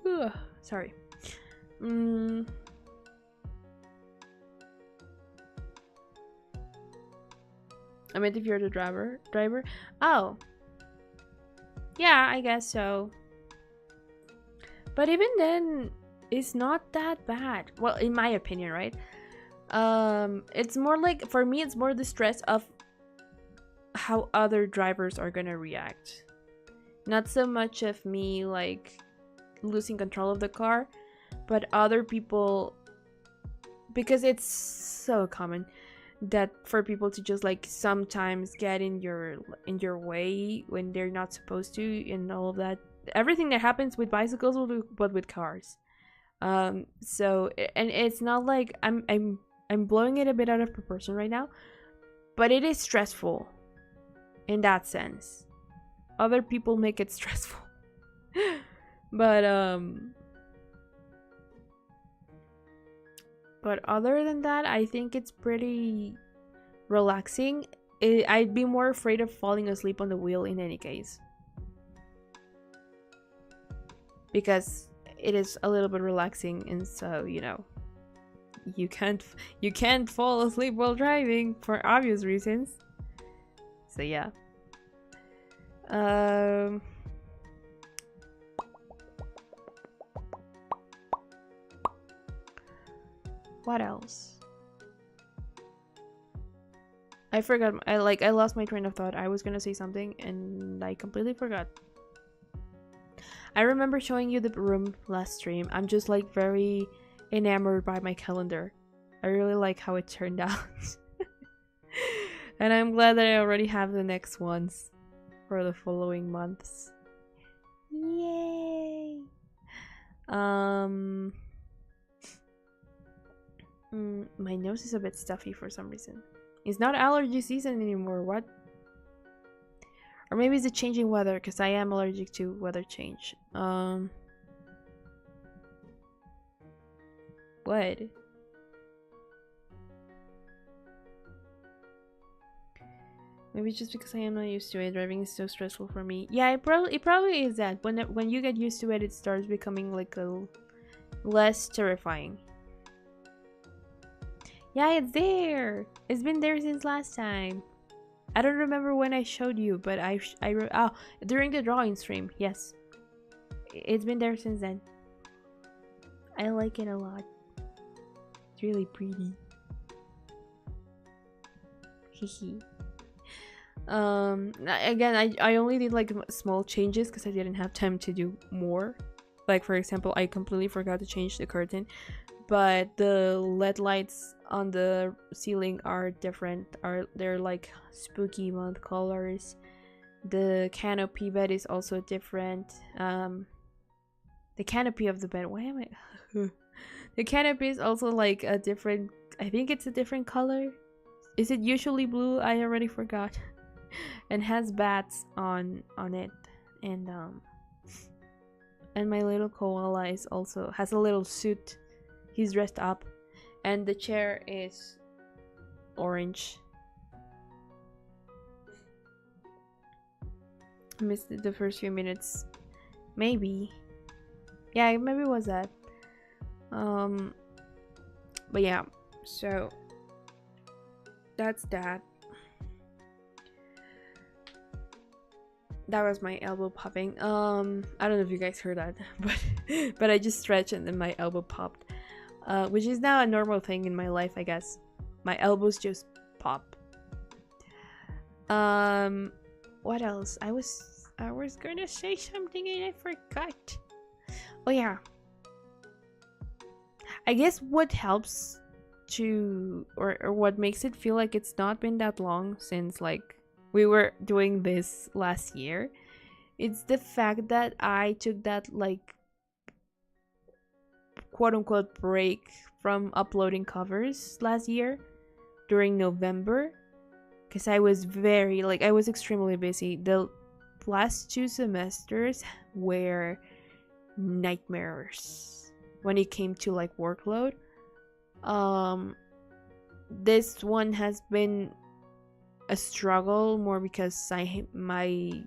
Ugh, sorry. I meant if you're the driver. Oh. Yeah, I guess so. But even then, it's not that bad. Well, in my opinion, right? It's more like, for me, it's more the stress of how other drivers are gonna react. Not so much of me, like, losing control of the car, but other people, because it's so common that for people to just like sometimes get in your way when they're not supposed to, and all of that. Everything that happens with bicycles will do, but with cars. So, and it's not like I'm blowing it a bit out of proportion right now, but it is stressful in that sense. Other people make it stressful. But other than that, I think it's pretty relaxing. I'd be more afraid of falling asleep on the wheel in any case, because it is a little bit relaxing, and so, you know, you can't fall asleep while driving for obvious reasons. So yeah. What else? I forgot. I lost my train of thought. I was gonna say something and I completely forgot. I remember showing you the room last stream. I'm just like very enamored by my calendar. I really like how it turned out. And I'm glad that I already have the next ones for the following months. Yay! My nose is a bit stuffy for some reason. It's not allergy season anymore, what? Or maybe it's the changing weather, because I am allergic to weather change. What? Maybe just because I am not used to it. Driving is so stressful for me. Yeah, it probably is that. When you get used to it, it starts becoming like a less terrifying. Yeah, it's there. It's been there since last time. I don't remember when I showed you, but oh, during the drawing stream. Yes, it's been there since then. I like it a lot. It's really pretty. Hehe. Again, I only did like small changes because I didn't have time to do more. Like, for example, I completely forgot to change the curtain, but the LED lights on the ceiling are different. They're like spooky month colors. The canopy bed is also different. The canopy of the bed, why am I the canopy is also like a different, I think it's a different color. Is it usually blue? I already forgot. And has bats on it, and my little koala is also has a little suit. He's dressed up, and the chair is orange. I missed the first few minutes. Maybe. Yeah, maybe it was that. But yeah, so that's that. That was my elbow popping. I don't know if you guys heard that, but I just stretched and then my elbow popped, which is now a normal thing in my life, I guess. My elbows just pop. What else? I was gonna say something and I forgot. Oh yeah. I guess what helps to or what makes it feel like it's not been that long since like we were doing this last year, it's the fact that I took that like quote-unquote break from uploading covers last year during November, because I was extremely busy. The last 2 semesters were nightmares when it came to like workload. This one has been a struggle more because the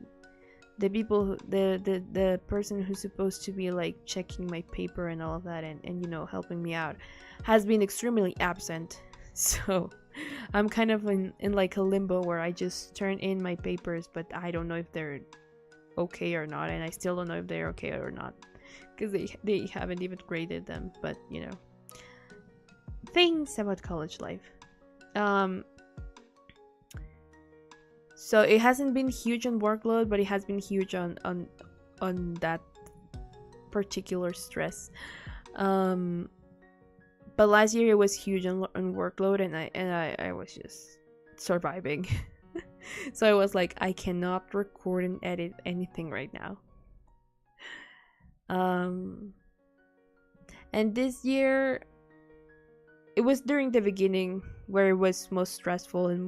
person who's supposed to be like checking my paper and all of that and you know helping me out has been extremely absent. So I'm kind of in like a limbo where I just turn in my papers, but I don't know if they're okay or not, and I still don't know if they're okay or not because they haven't even graded them. But you know, things about college life. So it hasn't been huge on workload, but it has been huge on that particular stress. But last year it was huge on workload, and I was just surviving. So I was like, I cannot record and edit anything right now. And this year it was during the beginning where it was most stressful and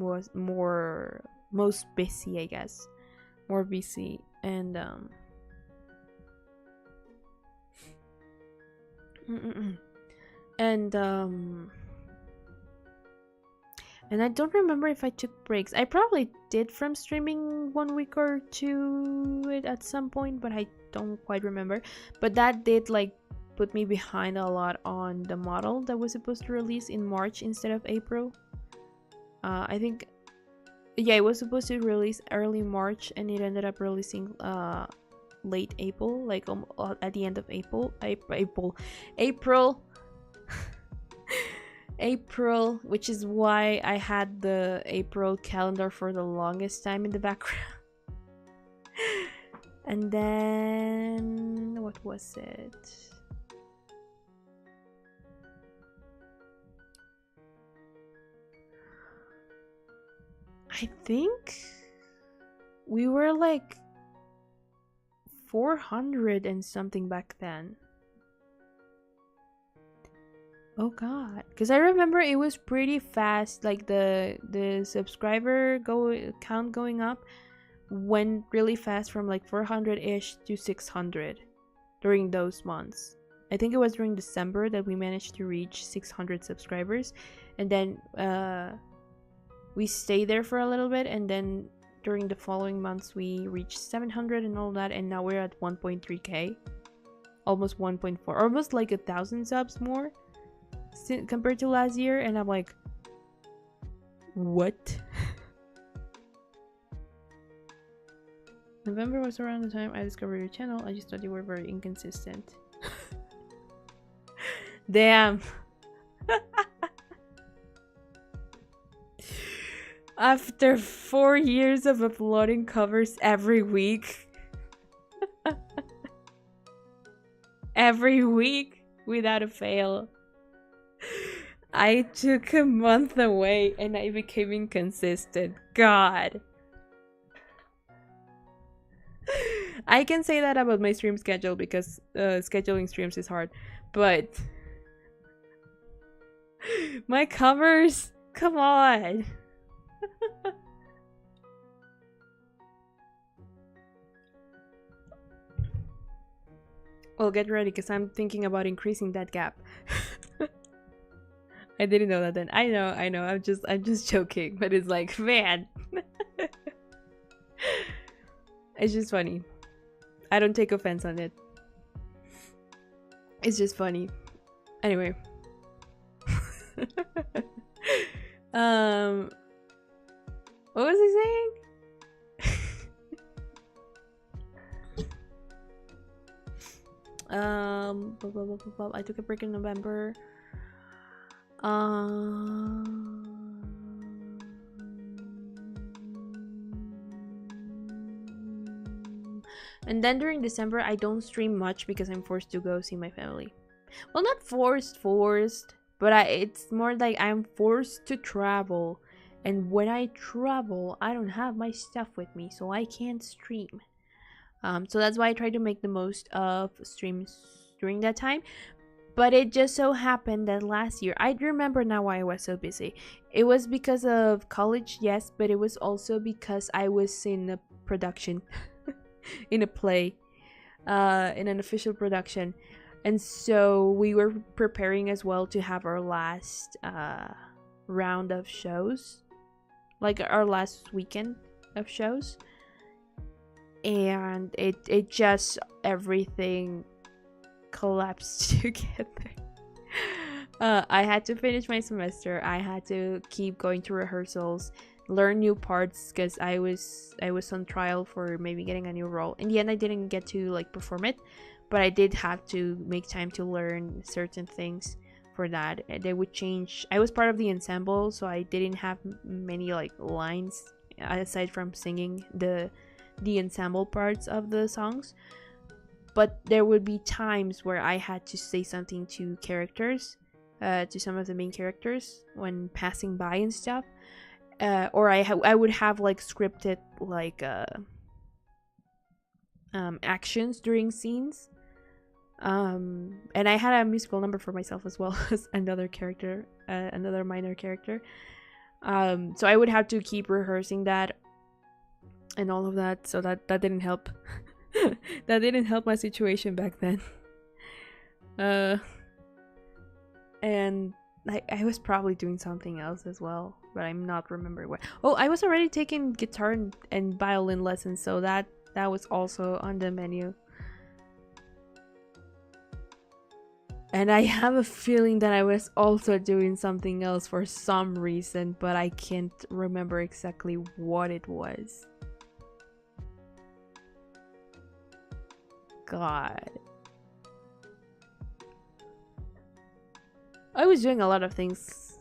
most busy, I guess. More busy, and and I don't remember if I took breaks. I probably did from streaming 1 week or 2 at some point, but I don't quite remember. But that did like put me behind a lot on the model that was supposed to release in March instead of April. I think, yeah, it was supposed to release early March and it ended up releasing late April, like at the end of April. April, which is why I had the April calendar for the longest time in the background. And then what was it? I think we were like 400 400 and something back then. Oh god, because I remember it was pretty fast. Like the subscriber count going up went really fast from like 400-ish to 600 during those months. I think it was during December that we managed to reach 600 subscribers, and then we stayed there for a little bit, and then during the following months we reached 700 and all that, and now we're at 1.3k, almost 1.4, almost like 1,000 subs more compared to last year. And I'm like, what? November was around the time I discovered your channel. I just thought you were very inconsistent. Damn. After 4 years of uploading covers every week. Every week without a fail. I took a month away and I became inconsistent. God. I can say that about my stream schedule because scheduling streams is hard. But my covers, come on. Well, get ready because I'm thinking about increasing that gap. I didn't know that then. I know. I'm just joking, but it's like, man. It's just funny. I don't take offense on it. It's just funny. Anyway. What was I saying? I took a break in November. And then during December, I don't stream much because I'm forced to go see my family. Well, not forced, but it's more like I'm forced to travel. And when I travel, I don't have my stuff with me, so I can't stream. So that's why I try to make the most of streams during that time. But it just so happened that last year, I remember now why I was so busy. It was because of college, yes, but it was also because I was in a production, in a play, in an official production. And so we were preparing as well to have our last round of shows, like our last weekend of shows. And it just, everything collapsed together. I had to finish my semester. I had to keep going to rehearsals, learn new parts because I was on trial for maybe getting a new role. In the end, I didn't get to like perform it, but I did have to make time to learn certain things for that. They would change. I was part of the ensemble, so I didn't have many like lines aside from singing the ensemble parts of the songs. But there would be times where I had to say something to characters, to some of the main characters when passing by and stuff, or I would have like scripted like actions during scenes, and I had a musical number for myself as well as another character, another minor character. So I would have to keep rehearsing that and all of that. So that didn't help. That didn't help my situation back then. And I was probably doing something else as well, but I'm not remembering what. Oh, I was already taking guitar and violin lessons, so that was also on the menu. And I have a feeling that I was also doing something else for some reason, but I can't remember exactly what it was. God. I was doing a lot of things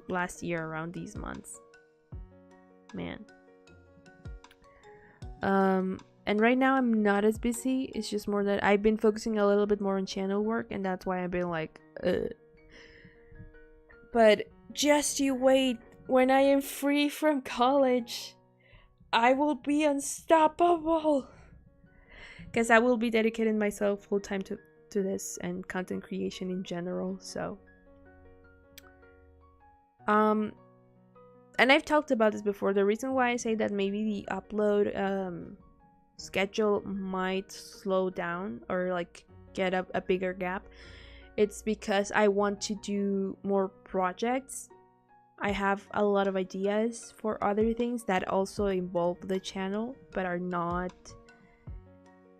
last year around these months. Man. And right now I'm not as busy. It's just more that I've been focusing a little bit more on channel work, and that's why I've been like, But just you wait. When I am free from college, I will be unstoppable. Because I will be dedicating myself full time to to this and content creation in general. So and I've talked about this before. The reason why I say that maybe the upload schedule might slow down or like get a bigger gap, it's because I want to do more projects. I have a lot of ideas for other things that also involve the channel but are not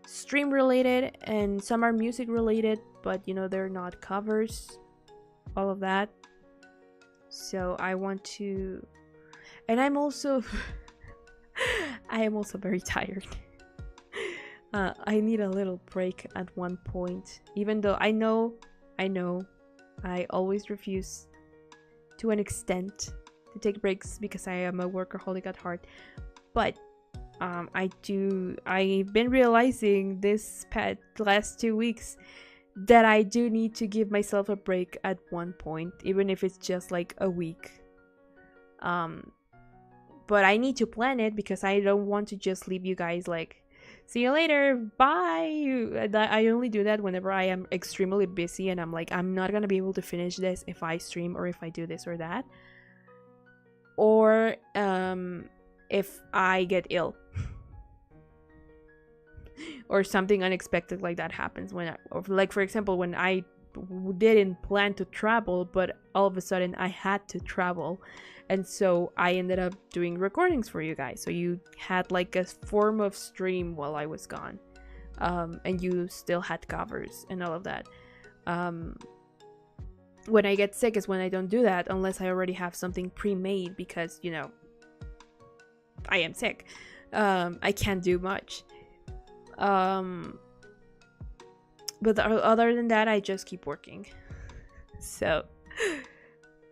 stream related, and some are music related, but you know, they're not covers, all of that. So I want to, and I'm also I am also very tired. I need a little break at one point, even though I know I always refuse to an extent to take breaks because I am a workaholic at heart. But I've been realizing this last 2 weeks that I do need to give myself a break at one point, even if it's just like a week. But I need to plan it because I don't want to just leave you guys like, see you later, bye. I only do that whenever I am extremely busy and I'm like, I'm not gonna be able to finish this if I stream or if I do this or that, or if I get ill or something unexpected like that happens. When like for example, when I didn't plan to travel, but all of a sudden I had to travel, and so I ended up doing recordings for you guys, so you had like a form of stream while I was gone, and you still had covers and all of that. When I get sick is when I don't do that unless I already have something pre-made, because you know, I am sick. I can't do much. But other than that, I just keep working. So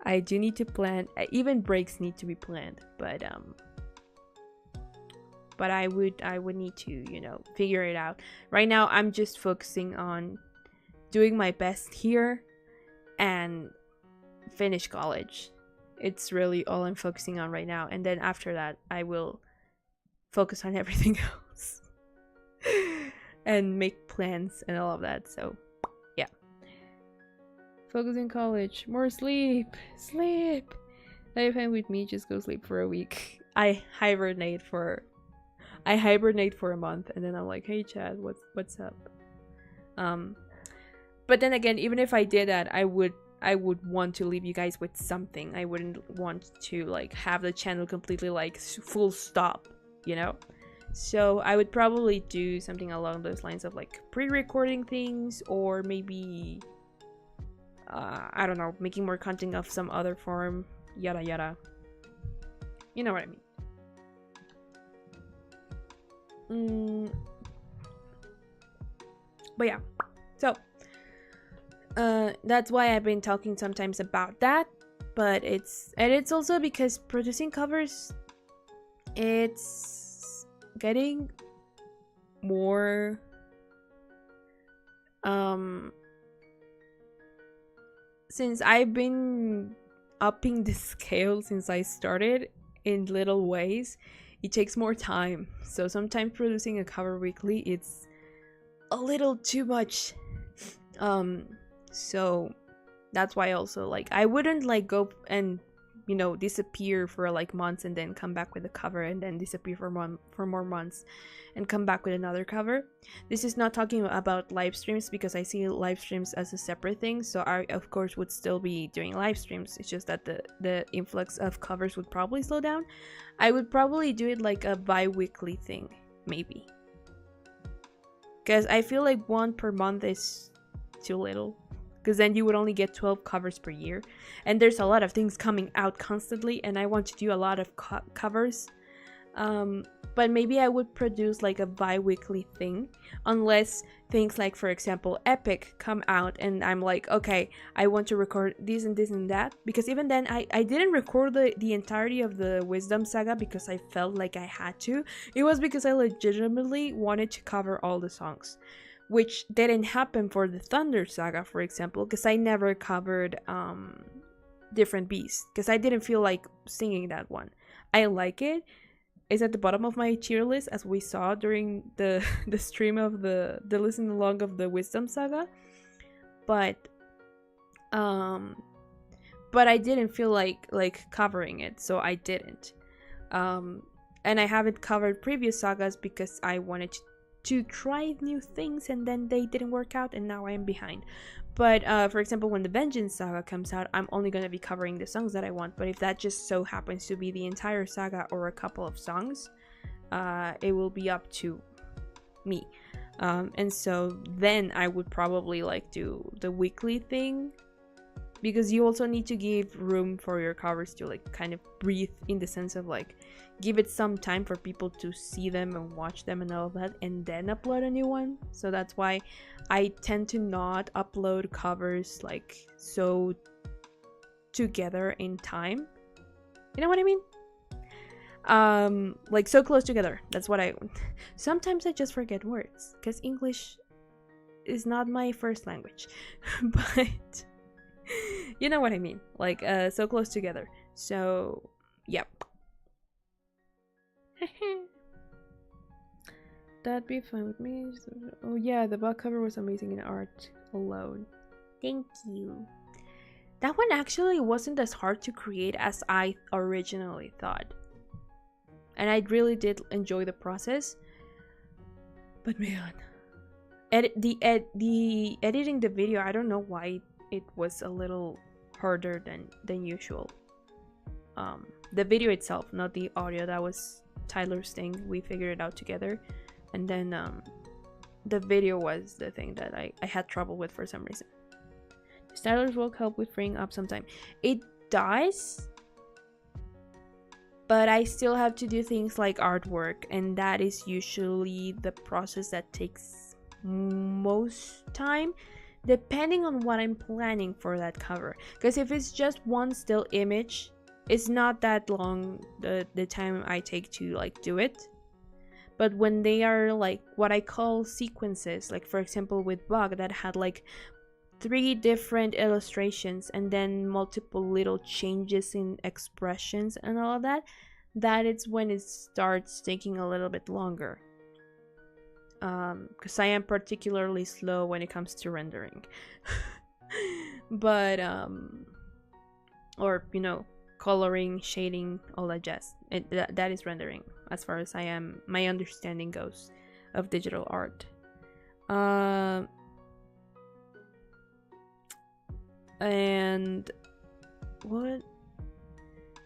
I do need to plan. Even breaks need to be planned, but I would need to, you know, figure it out. Right now I'm just focusing on doing my best here and finish college. It's really all I'm focusing on right now, and then after that I will focus on everything else and make plans and all of that. So yeah, focus in college, more sleep. If I'm with me, just go sleep for a week. I hibernate for a month, and then I'm like, hey Chad, what's up? But then again, even if I did that, I would want to leave you guys with something. I wouldn't want to like have the channel completely like full stop, you know? So I would probably do something along those lines of like pre-recording things, or maybe I don't know, making more content of some other form, yada yada. You know what I mean. But yeah, so that's why I've been talking sometimes about that. But it's also because producing covers, it's getting more since I've been upping the scale since I started in little ways, it takes more time. So sometimes producing a cover weekly, it's a little too much. So that's why also like I wouldn't like go and, you know, disappear for like months and then come back with a cover, and then disappear for more months and come back with another cover. This is not talking about live streams, because I see live streams as a separate thing, so I of course would still be doing live streams. It's just that the influx of covers would probably slow down. I would probably do it like a bi-weekly thing, maybe, because I feel like one per month is too little, because then you would only get 12 covers per year, and there's a lot of things coming out constantly, and I want to do a lot of covers. But maybe I would produce like a bi-weekly thing, unless things like, for example, Epic come out and I'm like, okay, I want to record this and this and that, because even then I didn't record the entirety of the Wisdom Saga because I felt like I had to. It was because I legitimately wanted to cover all the songs, which didn't happen for the Thunder Saga, for example, because I never covered Different Beasts, because I didn't feel like singing that one. I like it. It's at the bottom of my tier list, as we saw during the stream of the listen along of the Wisdom Saga. but I didn't feel like covering it, so I didn't. And I haven't covered previous sagas because I wanted to try new things, and then they didn't work out, and now I am behind. But for example, when the Vengeance saga comes out, I'm only going to be covering the songs that I want. But if that just so happens to be the entire saga or a couple of songs, it will be up to me. And so then I would probably like do the weekly thing, because you also need to give room for your covers to like kind of breathe, in the sense of like give it some time for people to see them and watch them and all of that, and then upload a new one. So that's why I tend to not upload covers like so together in time. You know what I mean? Like so close together. That's what I sometimes I just forget words because English is not my first language. But you know what I mean, like so close together. So yep. That'd be fine with me. Oh yeah, the back cover was amazing in art alone. Thank you. That one actually wasn't as hard to create as I originally thought, and I really did enjoy the process. But man, the editing the video, I don't know why it was a little harder than usual. The video itself, not the audio. That was Tyler's thing. We figured it out together, and then the video was the thing that I had trouble with for some reason. Tyler's work help with freeing up some time. It does, but I still have to do things like artwork, and that is usually the process that takes most time, depending on what I'm planning for that cover. Because if it's just one still image, it's not that long the time I take to like do it. But when they are like what I call sequences, like for example with Bug, that had like 3 different illustrations and then multiple little changes in expressions and all of that, that is when it starts taking a little bit longer. Because I am particularly slow when it comes to rendering. But or you know, coloring, shading, all that jazz. That is rendering, as far as my understanding goes of digital art. And what?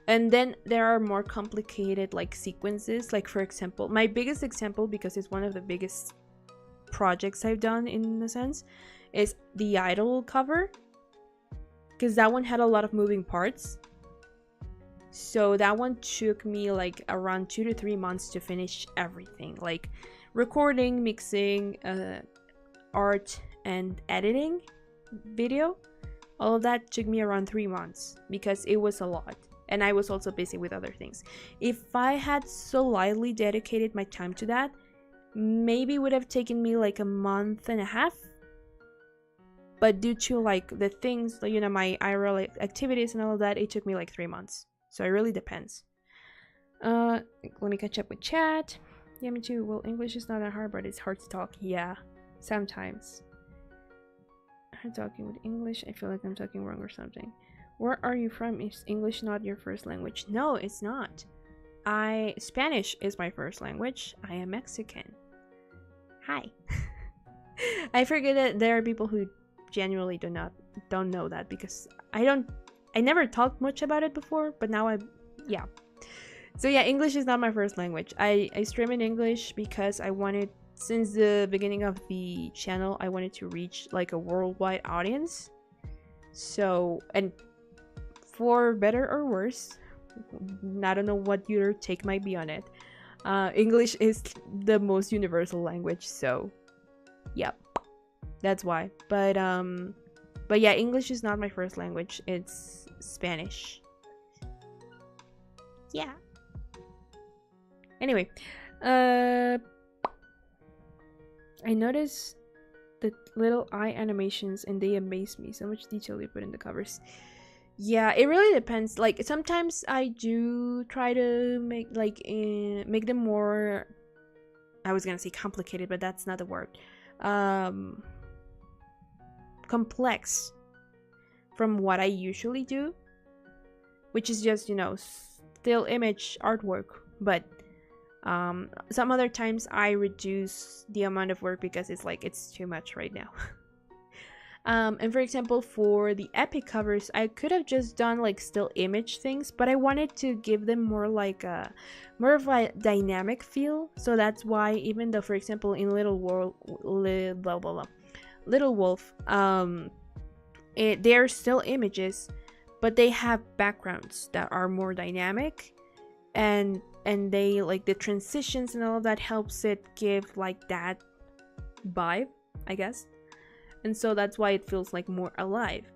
And then there are more complicated like sequences. Like for example, my biggest example, because it's one of the biggest projects I've done in a sense, is the Idol cover, because that one had a lot of moving parts. So that one took me like around 2 to 3 months to finish everything, like recording, mixing, art, and editing video. All of that took me around 3 months because it was a lot, and I was also busy with other things. If I had solely dedicated my time to that, maybe it would have taken me like a month and a half. But due to like the things, you know, my IRL activities and all of that, it took me like 3 months. So it really depends. Let me catch up with chat. Yeah, me too. Well, English is not that hard, but it's hard to talk. Yeah, sometimes. I'm talking with English. I feel like I'm talking wrong or something. Where are you from? Is English not your first language? No, it's not. Spanish is my first language. I am Mexican. Hi. I forget that there are people who genuinely don't know that, because I never talked much about it before, but now yeah. So yeah, English is not my first language. I stream in English because I wanted, since the beginning of the channel, I wanted to reach like a worldwide audience. So, and for better or worse, I don't know what your take might be on it, English is the most universal language, so yeah, that's why. But yeah, English is not my first language. It's Spanish. Yeah. Anyway, I noticed the little eye animations and they amaze me. So much detail they put in the covers. Yeah, it really depends. Like sometimes I do try to make them more, I was gonna say complicated, but that's not the word. complex from what I usually do, which is just, you know, still image artwork. But some other times I reduce the amount of work because it's like it's too much right now. And for example, for the epic covers, I could have just done like still image things, but I wanted to give them more like a more of a dynamic feel. So that's why, even though, for example, in Little Wolf, they're still images, but they have backgrounds that are more dynamic, and they like the transitions and all of that helps it give like that vibe, I guess. And so that's why it feels like more alive.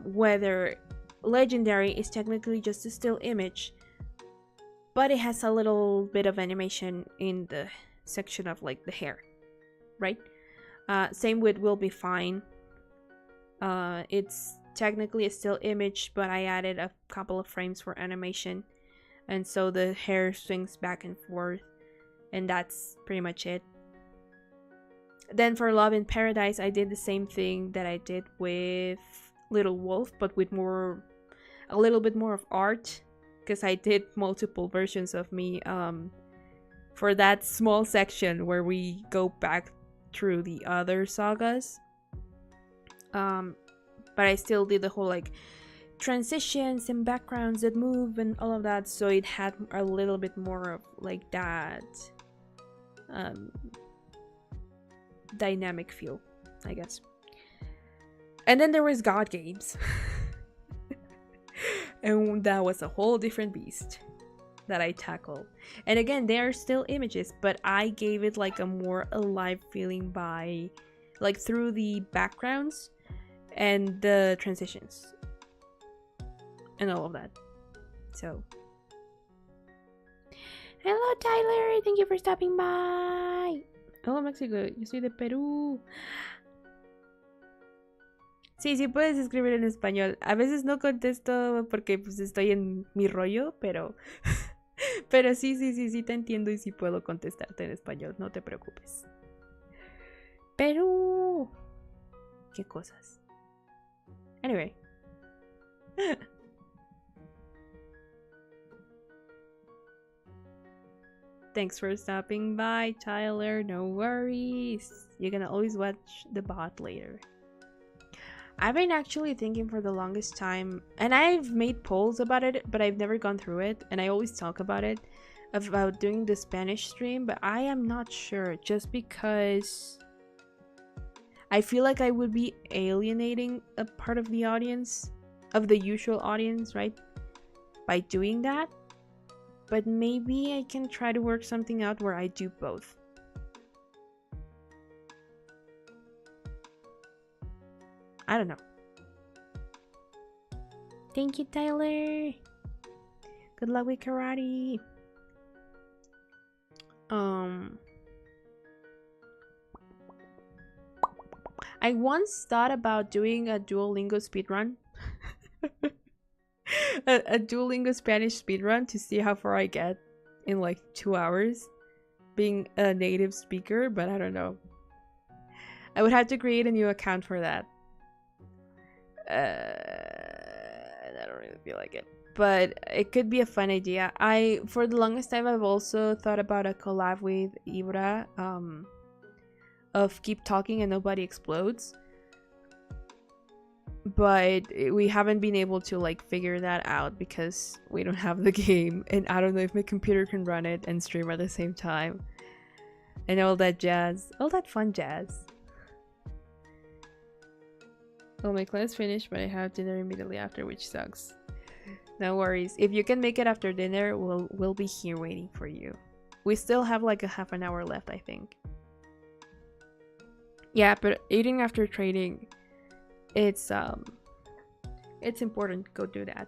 Whether Legendary is technically just a still image, but it has a little bit of animation in the section of like the hair, right? Same with Will Be Fine. It's technically a still image, but I added a couple of frames for animation, and so the hair swings back and forth, and that's pretty much it. Then for Love in Paradise, I did the same thing that I did with Little Wolf, but with a little bit more of art, because I did multiple versions of me for that small section where we go back through the other sagas. But I still did the whole like transitions and backgrounds that move and all of that, so it had a little bit more of like that dynamic feel, I guess. And then there was God Games. And that was a whole different beast that I tackled. And again, they are still images, but I gave it like a more alive feeling by like through the backgrounds and the transitions and all of that. So hello Tyler, thank you for stopping by. Oh, México, yo soy de Perú. Sí, sí puedes escribir en español. A veces no contesto porque pues estoy en mi rollo, pero pero sí te entiendo y sí puedo contestarte en español, no te preocupes. Perú. Qué cosas. Anyway. Thanks for stopping by, Tyler. No worries. You're gonna always watch the bot later. I've been actually thinking for the longest time, and I've made polls about it, but I've never gone through it, and I always talk about it, about doing the Spanish stream, but I am not sure, just because I feel like I would be alienating a part of the audience, of the usual audience, right? By doing that. But maybe I can try to work something out where I do both. I don't know. Thank you, Tyler. Good luck with karate. I once thought about doing a Duolingo speedrun. a Duolingo Spanish speedrun to see how far I get in like 2 hours being a native speaker, but I don't know. I would have to create a new account for that. I don't really feel like it, but it could be a fun idea. For the longest time, I've also thought about a collab with Ibra of Keep Talking and Nobody Explodes, but we haven't been able to like figure that out because we don't have the game, and I don't know if my computer can run it and stream at the same time and all that jazz, all that fun jazz. Well, my class finished, but I have dinner immediately after, which sucks. No worries. If you can make it after dinner, we'll be here waiting for you. We still have like a half an hour left, I think. Yeah, but eating after trading, it's important. Go do that.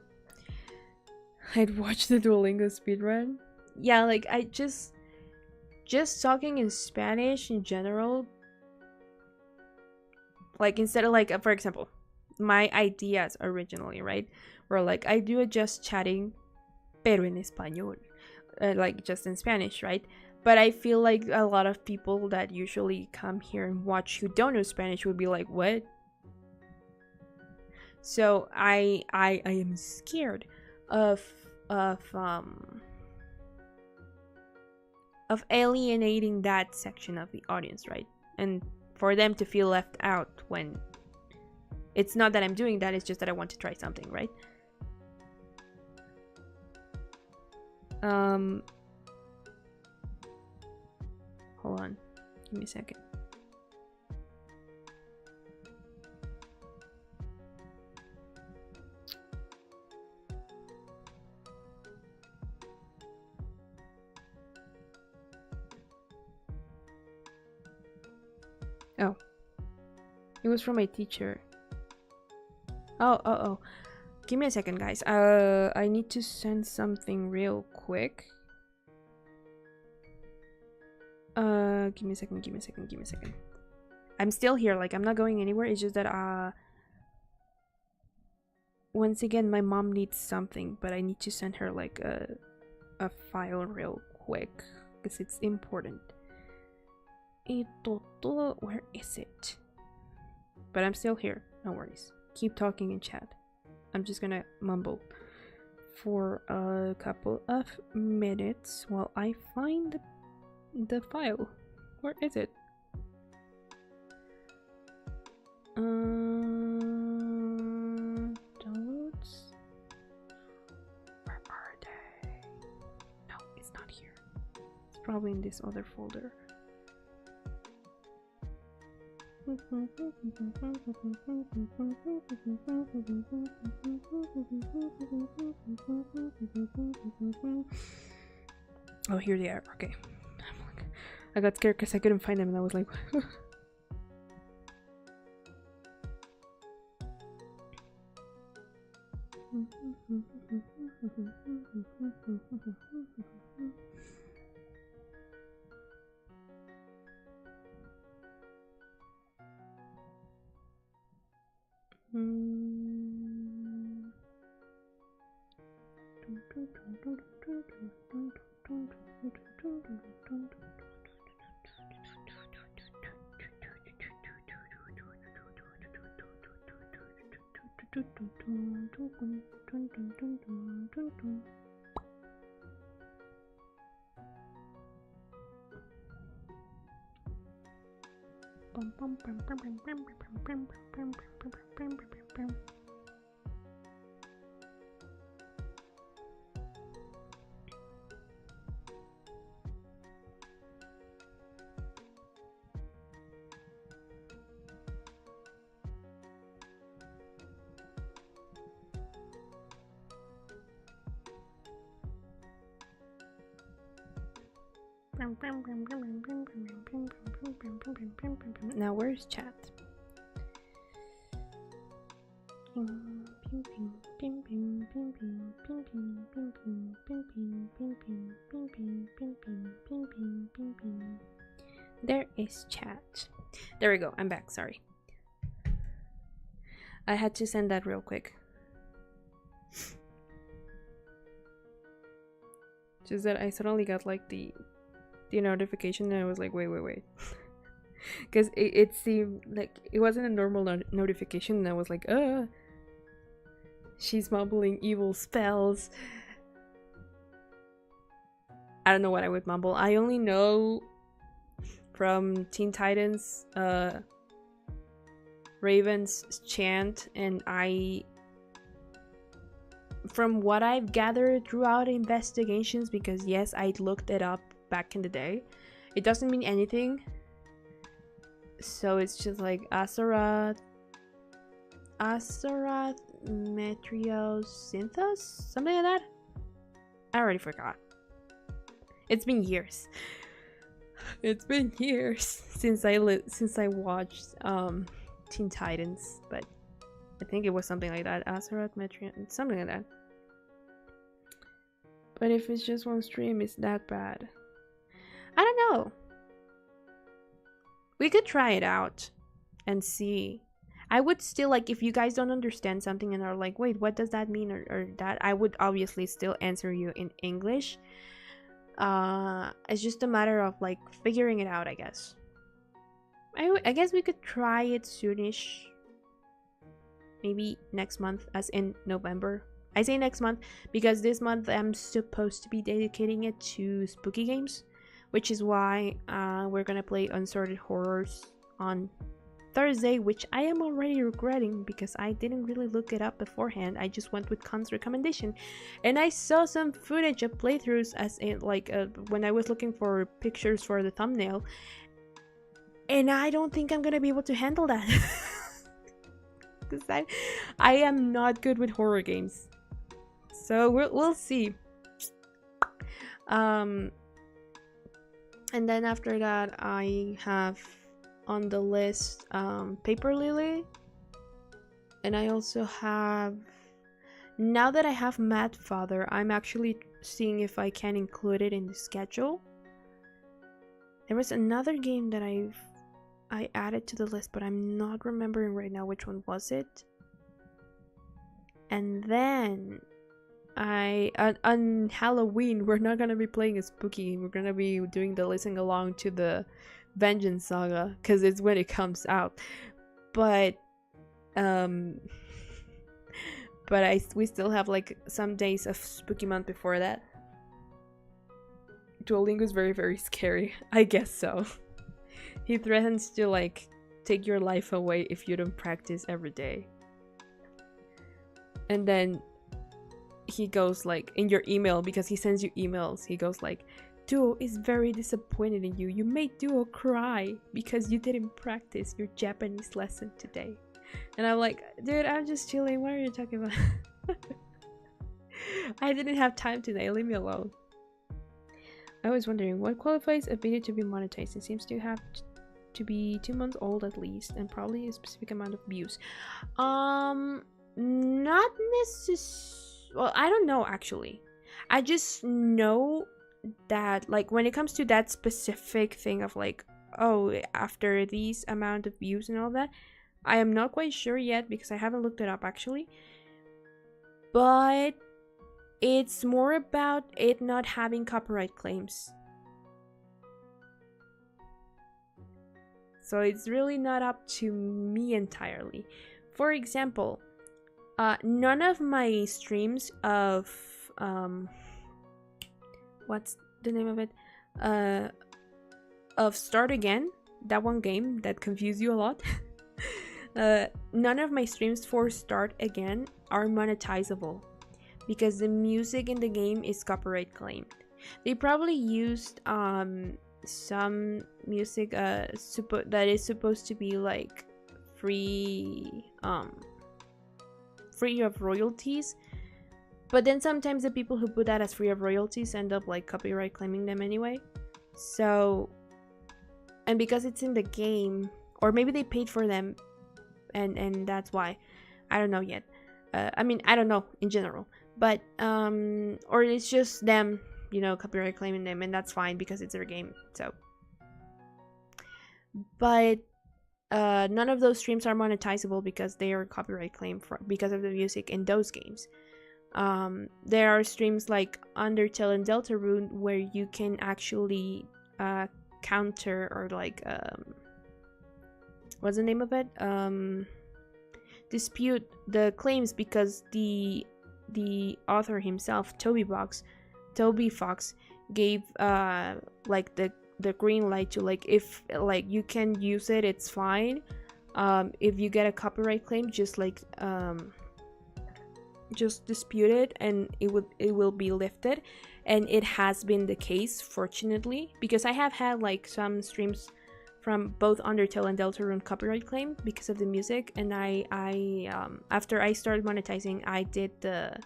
I'd watch the Duolingo speedrun. Yeah, like I just talking in Spanish in general. Like instead of like, for example, my ideas originally, right, were like I do a just chatting, pero en español, like just in Spanish, right? But I feel like a lot of people that usually come here and watch who don't know Spanish would be like, what? So I am scared of alienating that section of the audience, right? And for them to feel left out when it's not that I'm doing that, it's just that I want to try something, right? Hold on, give me a second. Oh, it was from my teacher. Oh. Give me a second, guys. I need to send something real quick. Give me a second. I'm still here, like I'm not going anywhere. It's just that once again my mom needs something, but I need to send her like a file real quick because it's important. Where is it? But I'm still here, no worries. Keep talking in chat. I'm just gonna mumble for a couple of minutes while I find the file. Where is it? Downloads? Where are they? No, it's not here. It's probably in this other folder. Oh, here they are. Okay. I got scared because I couldn't find them and I was like now where's chat? There is chat. There we go. I'm back. Sorry. I had to send that real quick. Just that I suddenly got like the notification and I was like, wait. Because it seemed like it wasn't a normal notification and I was like, she's mumbling evil spells. I don't know what I would mumble. I only know from Teen Titans Raven's chant, and from what I've gathered throughout investigations, because yes, I looked it up back in the day, it doesn't mean anything. So it's just like Asaroth Metrios Synthos? Something like that? I already forgot. It's been years. It's been years since I watched Teen Titans, but I think it was something like that. Asaroth Metrion, something like that. But if it's just one stream, it's that bad. I don't know. We could try it out and see. I would still, like, if you guys don't understand something and are like, wait, what does that mean, or that, I would obviously still answer you in English. It's just a matter of like figuring it out, I guess. I guess we could try it soonish. maybe next month, as in November. I say next month because this month I'm supposed to be dedicating it to spooky games, which is why we're gonna play Unsorted Horrors on Thursday, which I am already regretting because I didn't really look it up beforehand. I just went with Khan's recommendation, and I saw some footage of playthroughs as in when I was looking for pictures for the thumbnail, and I don't think I'm gonna be able to handle that because I am not good with horror games. So we'll see. And then after that, I have on the list Paper Lily, and I also have, now that I have Mad Father, I'm actually seeing if I can include it in the schedule. There was another game that I added to the list, but I'm not remembering right now which one was it. And then on Halloween, we're not gonna be playing a spooky game. We're gonna be doing the listening along to the Vengeance Saga because it's when it comes out. But we still have like some days of spooky month before that. Duolingo is very, very scary. I guess so. He threatens to like take your life away if you don't practice every day. And then he goes like in your email, because he sends you emails, he goes like, Duo is very disappointed in you. You made Duo cry because you didn't practice your Japanese lesson today. And I'm like, dude, I'm just chilling. What are you talking about? I didn't have time today. Leave me alone. I was wondering, what qualifies a video to be monetized? It seems to have to be 2 months old at least, and probably a specific amount of views. Not necessarily. Well, I don't know actually. I just know that like when it comes to that specific thing of like, oh, after these amount of views and all that, I am not quite sure yet because I haven't looked it up actually. But it's more about it not having copyright claims. So it's really not up to me entirely. For example, none of my streams of what's the name of it? Of Start Again, that one game that confused you a lot. None of my streams for Start Again are monetizable because the music in the game is copyright claimed. They probably used some music that is supposed to be like free of royalties, but then sometimes the people who put that as free of royalties end up like copyright claiming them anyway. So, and because it's in the game, or maybe they paid for them and that's why, I don't know yet. I mean, I don't know in general, but or it's just them, you know, copyright claiming them, and that's fine because it's their game. So, but none of those streams are monetizable because they are copyright claimed because of the music in those games. There are streams like Undertale and Deltarune where you can actually counter or like what's the name of it? Dispute the claims because the author himself, Toby Fox, gave like the green light to like, if like you can use it, it's fine. If you get a copyright claim, just like just dispute it and it will be lifted. And it has been the case, fortunately, because I have had like some streams from both Undertale and Deltarune copyright claim because of the music, and I after I started monetizing, I did the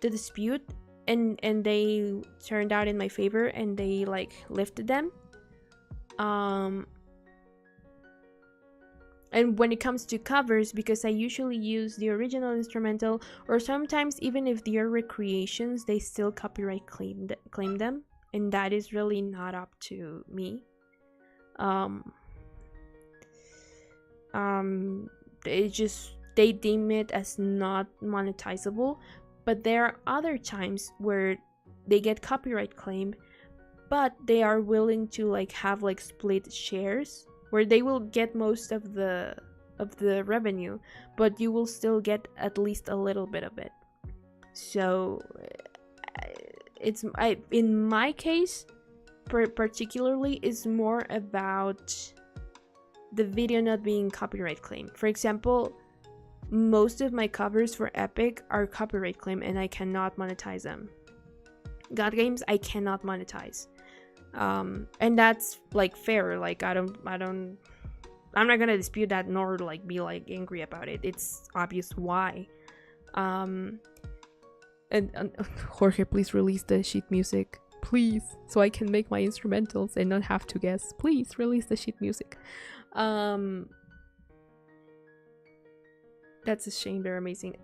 dispute, and they turned out in my favor, and they like lifted them. And when it comes to covers, because I usually use the original instrumental, or sometimes even if they are recreations, they still copyright claim them, and that is really not up to me. They deem it as not monetizable, but there are other times where they get copyright claim, but they are willing to like have like split shares. where they will get most of the revenue, but you will still get at least a little bit of it. So in my case particularly, is more about the video not being copyright claimed. For example, most of my covers for Epic are copyright claimed and I cannot monetize them. God games I cannot monetize, and that's like fair. Like I'm not gonna dispute that nor like be like angry about it. It's obvious why. And Jorge, please release the sheet music, please, so I can make my instrumentals and not have to guess. Please release the sheet music. That's a shame. They're amazing.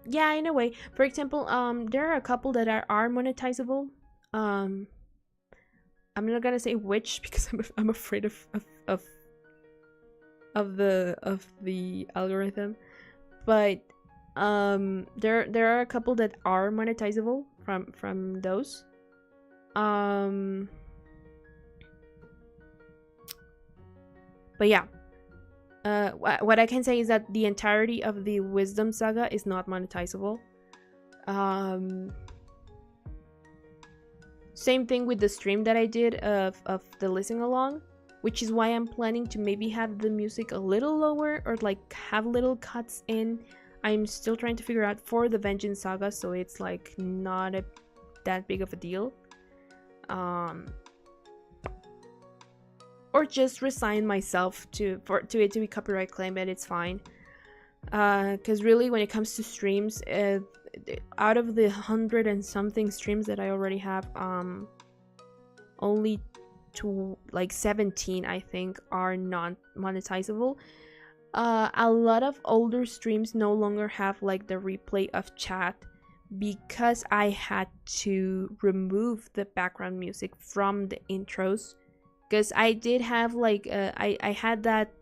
Yeah, in a way. For example, there are a couple that are monetizable. I'm not gonna say which because I'm afraid of the algorithm, but there are a couple that are monetizable from those. But yeah. What I can say is that the entirety of the Wisdom Saga is not monetizable. Same thing with the stream that I did of the listening along, which is why I'm planning to maybe have the music a little lower or like have little cuts in. I'm still trying to figure out for the Vengeance Saga, so it's like not that big of a deal. Or just resign myself to it to be copyright claimed, and it's fine. Because really, when it comes to streams, out of the 100 and something streams that I already have, only to like 17 I think are non-monetizable. A lot of older streams no longer have like the replay of chat because I had to remove the background music from the intros. Because I did have like I had that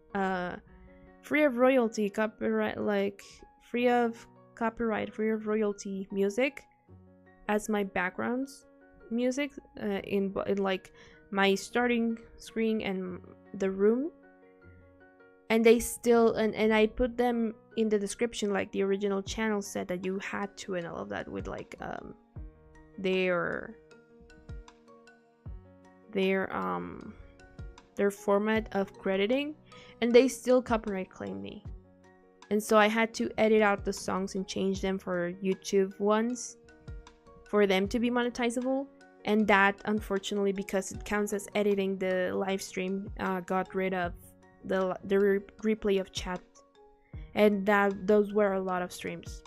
free of royalty copyright, like free of royalty music as my background music in like my starting screen and the room, and they still and I put them in the description like the original channel said that you had to, and all of that with like their format of crediting, and they still copyright claim me. And so I had to edit out the songs and change them for YouTube ones for them to be monetizable. And that, unfortunately, because it counts as editing the live stream, got rid of the replay of chat, and those were a lot of streams.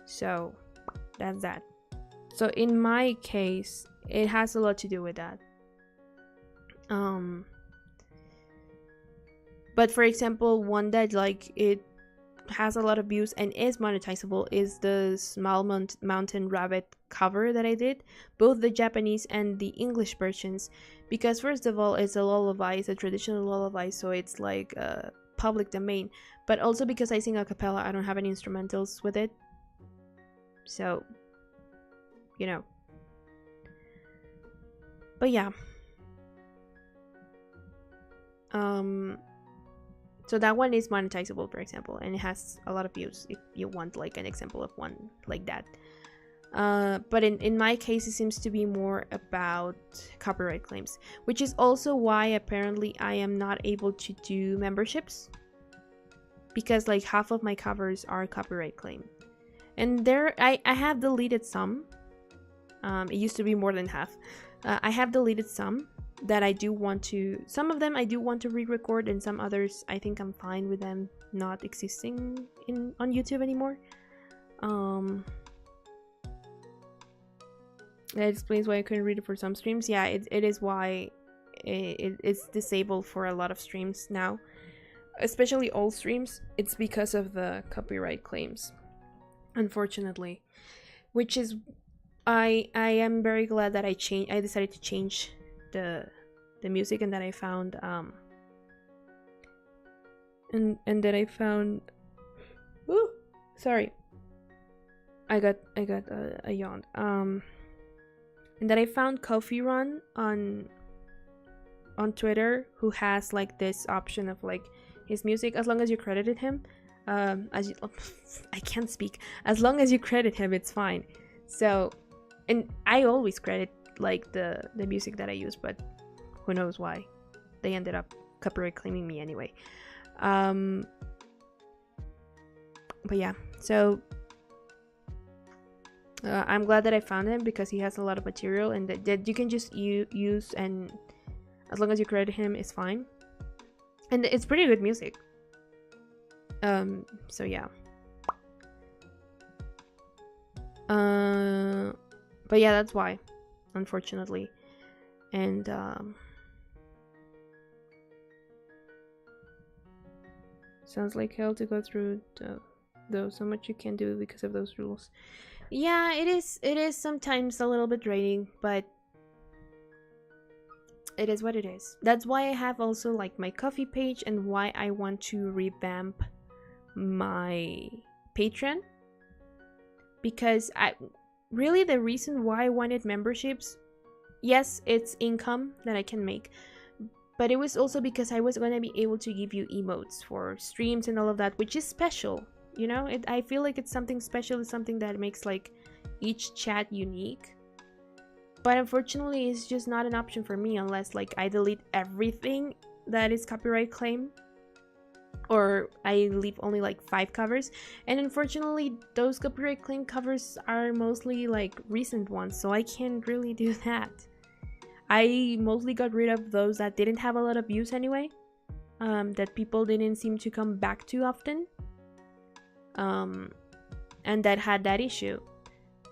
So that's that. So in my case, it has a lot to do with that. But for example, one that like it has a lot of views and is monetizable is the Small Mountain Rabbit cover that I did, both the Japanese and the English versions, because first of all, it's a lullaby, it's a traditional lullaby, so it's like public domain, but also because I sing a cappella, I don't have any instrumentals with it, so you know. But yeah, so that one is monetizable, for example, and it has a lot of views if you want like an example of one like that. But in my case, it seems to be more about copyright claims, which is also why apparently I am not able to do memberships, because like half of my covers are copyright claimed, and there I have deleted some. It used to be more than half. I have deleted some that I do want to, some of them I do want to re-record, and some others I think I'm fine with them not existing on YouTube anymore. That explains why I couldn't read it for some streams. Yeah, it is why it's disabled for a lot of streams now, especially old streams. It's because of the copyright claims, unfortunately, which is I am very glad that I decided to change the music, and that I found and that I found ooh, sorry, I got a yawn, and that I found Coffee Run on on Twitter who has like this option of like his music, as long as you credited him, as you, I can't speak, as long as you credit him, it's fine. So, and I always credit like the music that I use, but who knows why they ended up copyright claiming me anyway. But yeah, so I'm glad that I found him because he has a lot of material and that you can just use, and as long as you credit him, it's fine. And it's pretty good music. So yeah. But yeah, that's why, unfortunately. And sounds like hell to go through though. So much you can do because of those rules. Yeah, it is sometimes a little bit draining, but it is what it is. That's why I have also like my coffee page, and why I want to revamp my Patreon, because really the reason why I wanted memberships, yes, it's income that I can make, but it was also because I was going to be able to give you emotes for streams and all of that, which is special. You know, I feel like it's something special. It's something that makes like each chat unique. But unfortunately, it's just not an option for me unless like I delete everything that is copyright claim, or I leave only like 5 covers. And unfortunately, those copyright claim covers are mostly like recent ones, so I can't really do that. I mostly got rid of those that didn't have a lot of views anyway, that people didn't seem to come back to often. And that had that issue,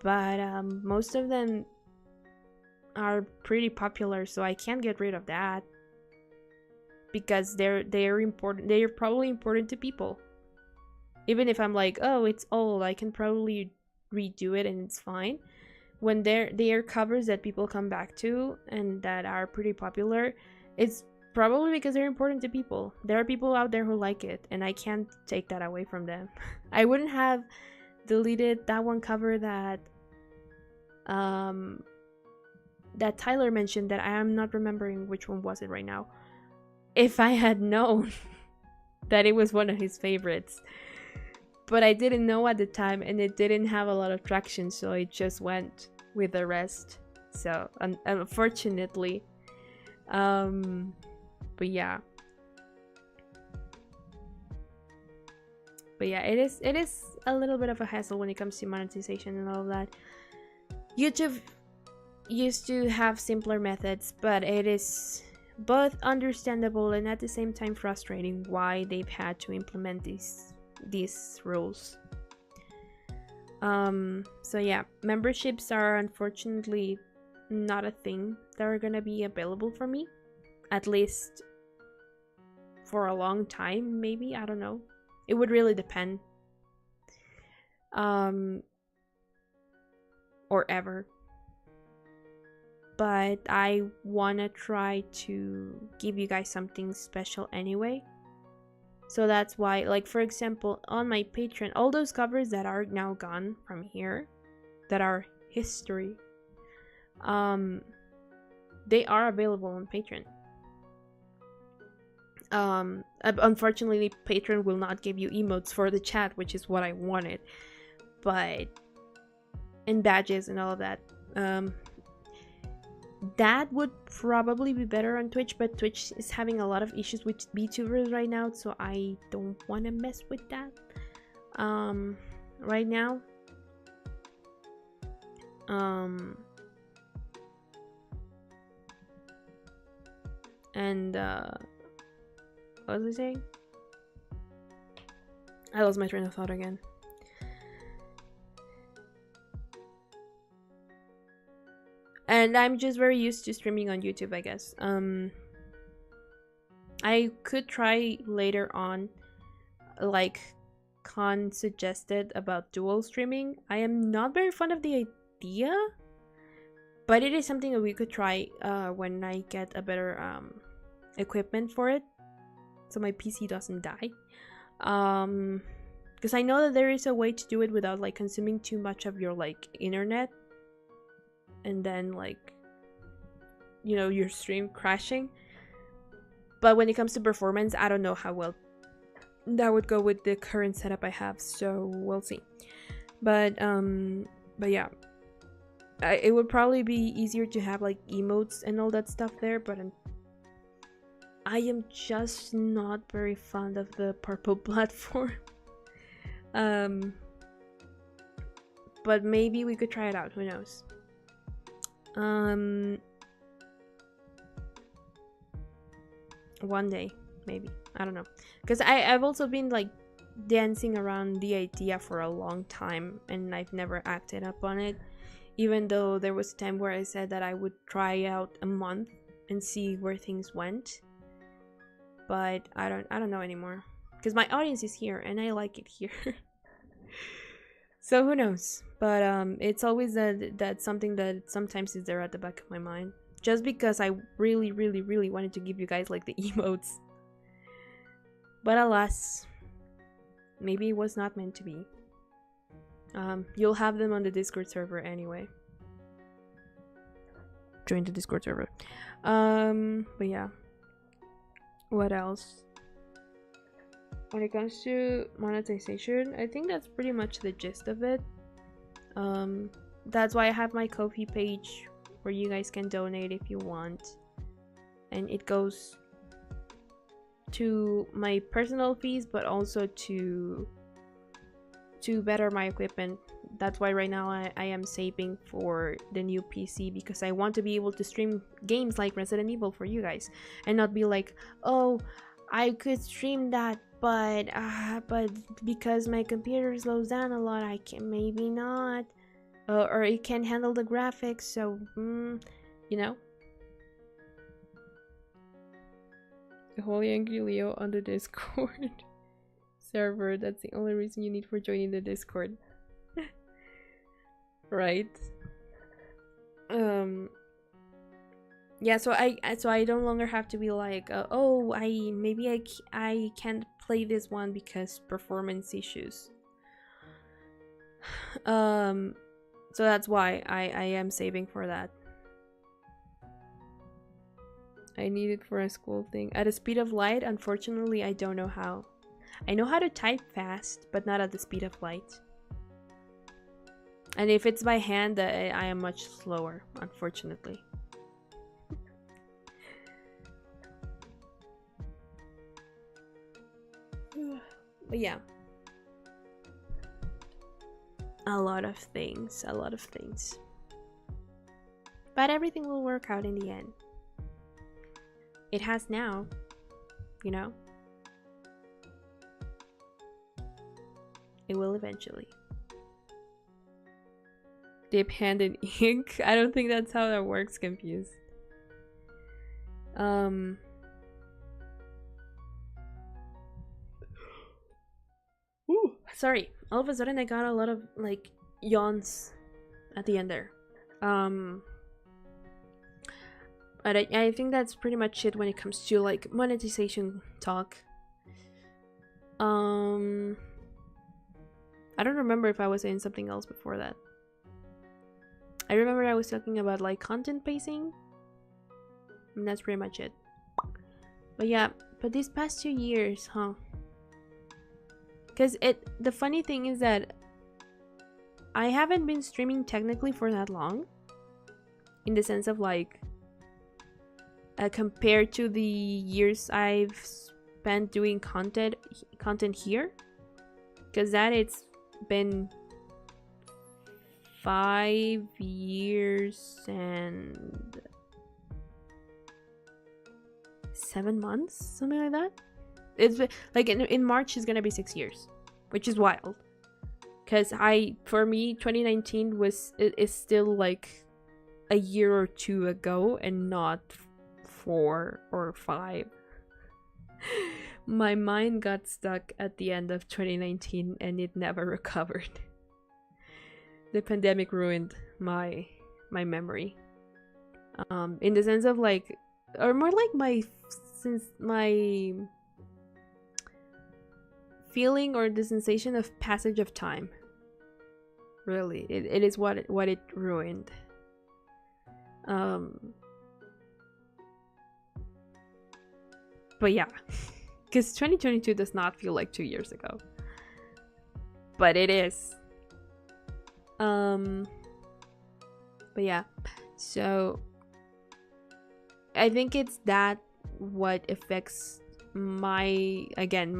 but most of them are pretty popular, so I can't get rid of that because they're important. They're probably important to people. Even if I'm like, oh, it's old, I can probably redo it and it's fine. When they are covers that people come back to and that are pretty popular, it's probably because they're important to people. There are people out there who like it, and I can't take that away from them. I wouldn't have deleted that one cover that that Tyler mentioned, that I am not remembering which one was it right now, if I had known that it was one of his favorites. But I didn't know at the time, and it didn't have a lot of traction, so it just went with the rest. So unfortunately, but yeah, it is a little bit of a hassle when it comes to monetization and all of that. YouTube used to have simpler methods, but it is both understandable and at the same time frustrating why they've had to implement these rules. So yeah, memberships are unfortunately not a thing that are gonna be available for me, at least for a long time. Maybe, I don't know, it would really depend, or ever. But I wanna try to give you guys something special anyway. So that's why, like, for example, on my Patreon, all those covers that are now gone from here, that are history, they are available on Patreon. Unfortunately, Patreon will not give you emotes for the chat, which is what I wanted, but, and badges and all of that. That would probably be better on Twitch, but Twitch is having a lot of issues with VTubers right now, so I don't want to mess with that right now. And what was I saying? I lost my train of thought again. And I'm just very used to streaming on YouTube, I guess. I could try later on, like Khan suggested, about dual streaming. I am not very fond of the idea, but it is something that we could try when I get a better equipment for it, so my PC doesn't die. Because I know that there is a way to do it without like consuming too much of your like internet, and then like, you know, your stream crashing. But when it comes to performance, I don't know how well that would go with the current setup I have, so we'll see. But yeah, it would probably be easier to have like emotes and all that stuff there, but I am just not very fond of the purple platform. But maybe we could try it out, who knows. One day, maybe, I don't know, because I've also been like dancing around the idea for a long time and I've never acted up on it, even though there was a time where I said that I would try out a month and see where things went. But I don't know anymore, because my audience is here and I like it here. So who knows. But it's always that something that sometimes is there at the back of my mind, just because I really wanted to give you guys like the emotes. But alas, maybe it was not meant to be. You'll have them on the Discord server anyway. Join the Discord server. But yeah. What else? When it comes to monetization, I think that's pretty much the gist of it. That's why I have my Ko-fi page where you guys can donate if you want. And it goes to my personal fees, but also to better my equipment. That's why right now I am saving for the new PC, because I want to be able to stream games like Resident Evil for you guys and not be like, oh, I could stream that, but because my computer slows down a lot, I can maybe not, or it can't handle the graphics, so you know. The Holy Angry Leo on the Discord server. That's the only reason you need for joining the Discord. Right? Yeah, so I no longer have to be like, oh, I can't play this one because performance issues. So that's why I am saving for that. I need it for a school thing. At the speed of light, unfortunately, I don't know how. I know how to type fast, but not at the speed of light. And if it's by hand, I am much slower, unfortunately. But yeah. A lot of things. But everything will work out in the end. It has now, you know? It will eventually. Dip hand in ink? I don't think that's how that works, confused. Ooh, sorry. All of a sudden I got a lot of like yawns at the end there. But I think that's pretty much it when it comes to like monetization talk. I don't remember if I was saying something else before that. I remember I was talking about like content pacing, and that's pretty much it. But yeah, but these past 2 years, huh? Because the funny thing is that I haven't been streaming technically for that long, in the sense of like compared to the years I've spent doing content here, because that it's been 5 years and 7 months, something like that. It's like in March is gonna be 6 years, which is wild. Because for me, 2019 is still like a year or two ago, and not 4 or 5. My mind got stuck at the end of 2019 and it never recovered. The pandemic ruined my memory. In the sense of like, or more like my feeling or the sensation of passage of time. Really, it is what it ruined. But yeah, because 2022 does not feel like 2 years ago, but it is. But yeah, so I think it's that what affects my, again,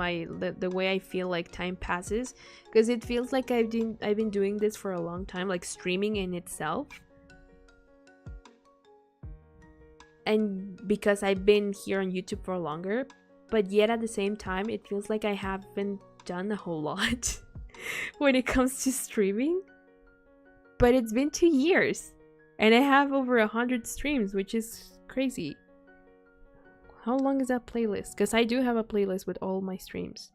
the way I feel like time passes, because it feels like I've been doing this for a long time, like streaming in itself. And because I've been here on YouTube for longer, but yet at the same time it feels like I haven't done a whole lot when it comes to streaming. But it's been 2 years and I have over 100 streams, which is crazy. How long is that playlist? Because I do have a playlist with all my streams,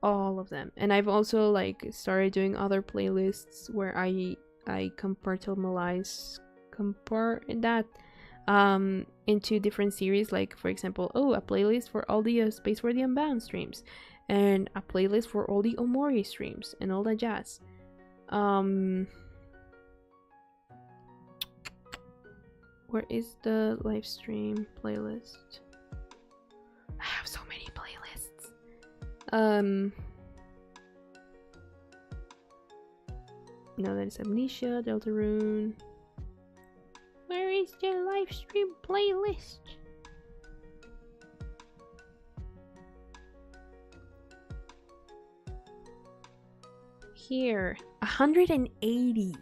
all of them. And I've also like started doing other playlists where I compartmentalize that into different series, like for example, a playlist for all the Space for the Unbound streams, and a playlist for all the Omori streams and all that jazz. Where is the live stream playlist? I have so many playlists. No, that is Amnesia, Deltarune. Where is the live stream playlist? Here, 180.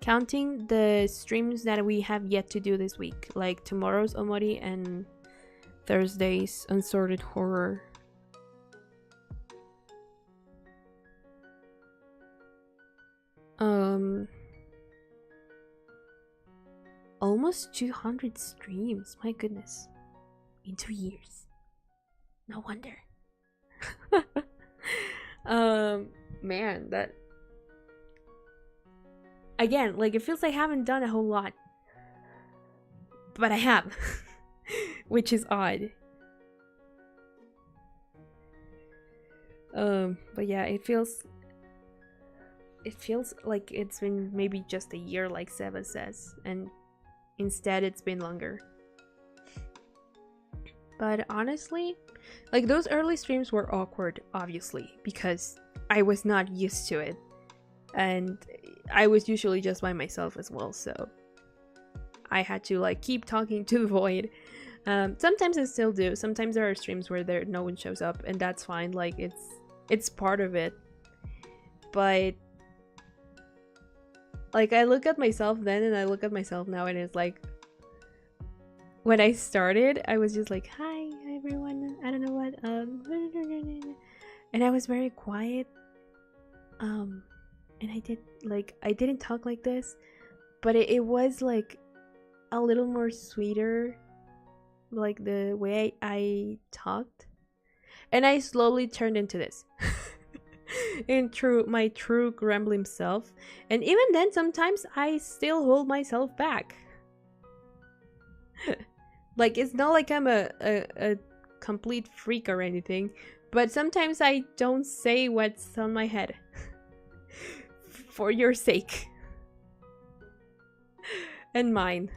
Counting the streams that we have yet to do this week, like tomorrow's Omori and Thursday's Unsorted Horror. Almost 200 streams, my goodness. In 2 years. No wonder. Man, that... Again, like, it feels like I haven't done a whole lot. But I have. Which is odd. But yeah, it feels like it's been maybe just a year, like Seva says, and instead it's been longer. But honestly, like, those early streams were awkward, obviously, because I was not used to it, and I was usually just by myself as well, so I had to like keep talking to the void. Sometimes I still do. Sometimes there are streams where no one shows up, and that's fine. Like, it's part of it. But like, I look at myself then and I look at myself now, and it's like, when I started, I was just like, hi everyone, I don't know what, and I was very quiet, and I didn't talk like this, but it was like a little more sweeter, like the way I talked, and I slowly turned into this. In my true grumbling self, and even then sometimes I still hold myself back. Like, it's not like I'm a complete freak or anything, but sometimes I don't say what's on my head. For your sake. And mine.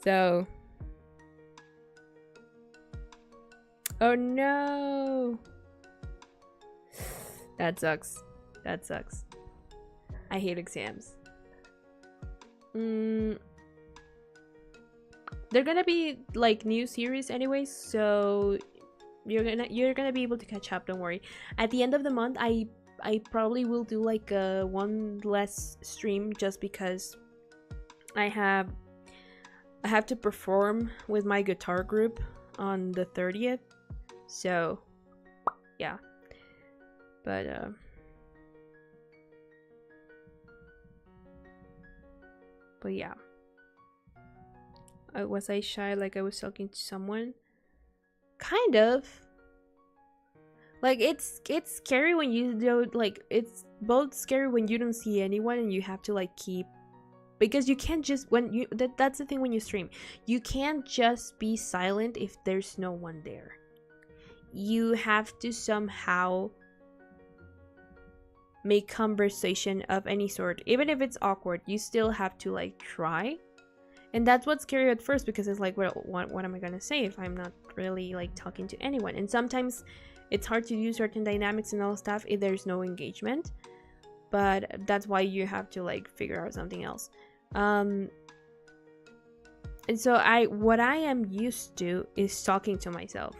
So. Oh no! That sucks. That sucks. I hate exams. They're gonna be like new series anyways, so you're gonna be able to catch up, don't worry. At the end of the month, I probably will do like one less stream, just because I have to perform with my guitar group on the 30th. So yeah. But yeah. Was I shy, like I was talking to someone? Kind of. Like, it's scary when you don't, like, it's both scary when you don't see anyone and you have to like keep, because you can't just, when you that's the thing when you stream, you can't just be silent if there's no one there. You have to somehow make conversation of any sort. Even if it's awkward, you still have to like try. And that's what's scary at first, because it's like, well, what am I gonna say if I'm not really like talking to anyone? And sometimes it's hard to use certain dynamics and all stuff if there's no engagement, but that's why you have to like figure out something else. And so what I am used to is talking to myself,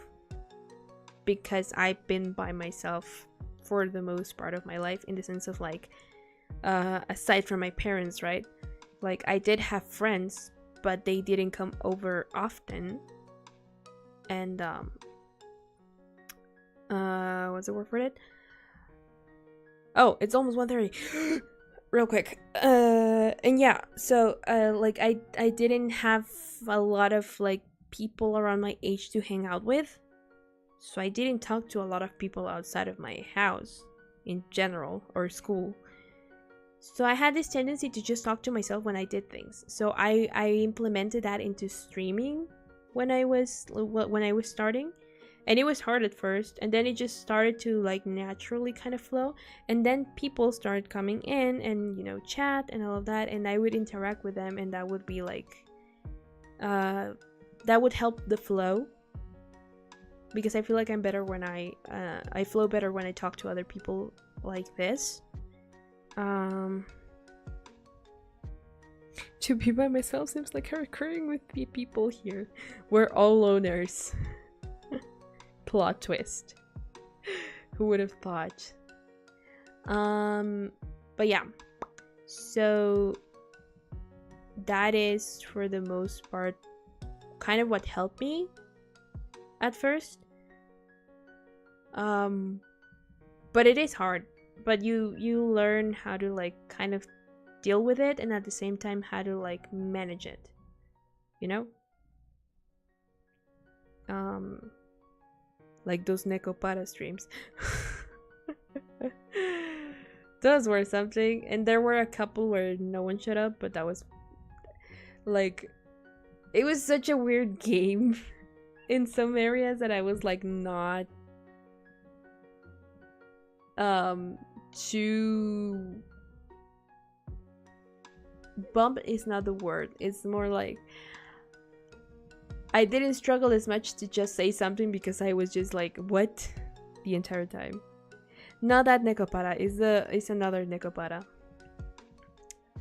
because I've been by myself for the most part of my life, in the sense of like, aside from my parents, right? Like, I did have friends, but they didn't come over often. And what's the word for it? Oh, it's almost 1:30. Real quick. And yeah, so like I didn't have a lot of like people around my age to hang out with. So I didn't talk to a lot of people outside of my house in general, or school. So I had this tendency to just talk to myself when I did things. So I implemented that into streaming when I was starting. And it was hard at first, and then it just started to like naturally kind of flow. And then people started coming in and, you know, chat and all of that, and I would interact with them, and that would be like that would help the flow, because I feel like I'm better when I flow better when I talk to other people like this. To be by myself seems like a recurring with people here. We're all loners. Plot twist. Who would have thought? But yeah. So that is, for the most part, kind of what helped me at first. But it is hard. But you learn how to like kind of deal with it, and at the same time how to like manage it. You know? Like those Nekopara streams. Those were something. And there were a couple where no one shut up, but that was like, it was such a weird game in some areas that I was like not too bump is not the word. It's more like I didn't struggle as much to just say something, because I was just like, what? The entire time. Not that Nekopara, it's another Nekopara.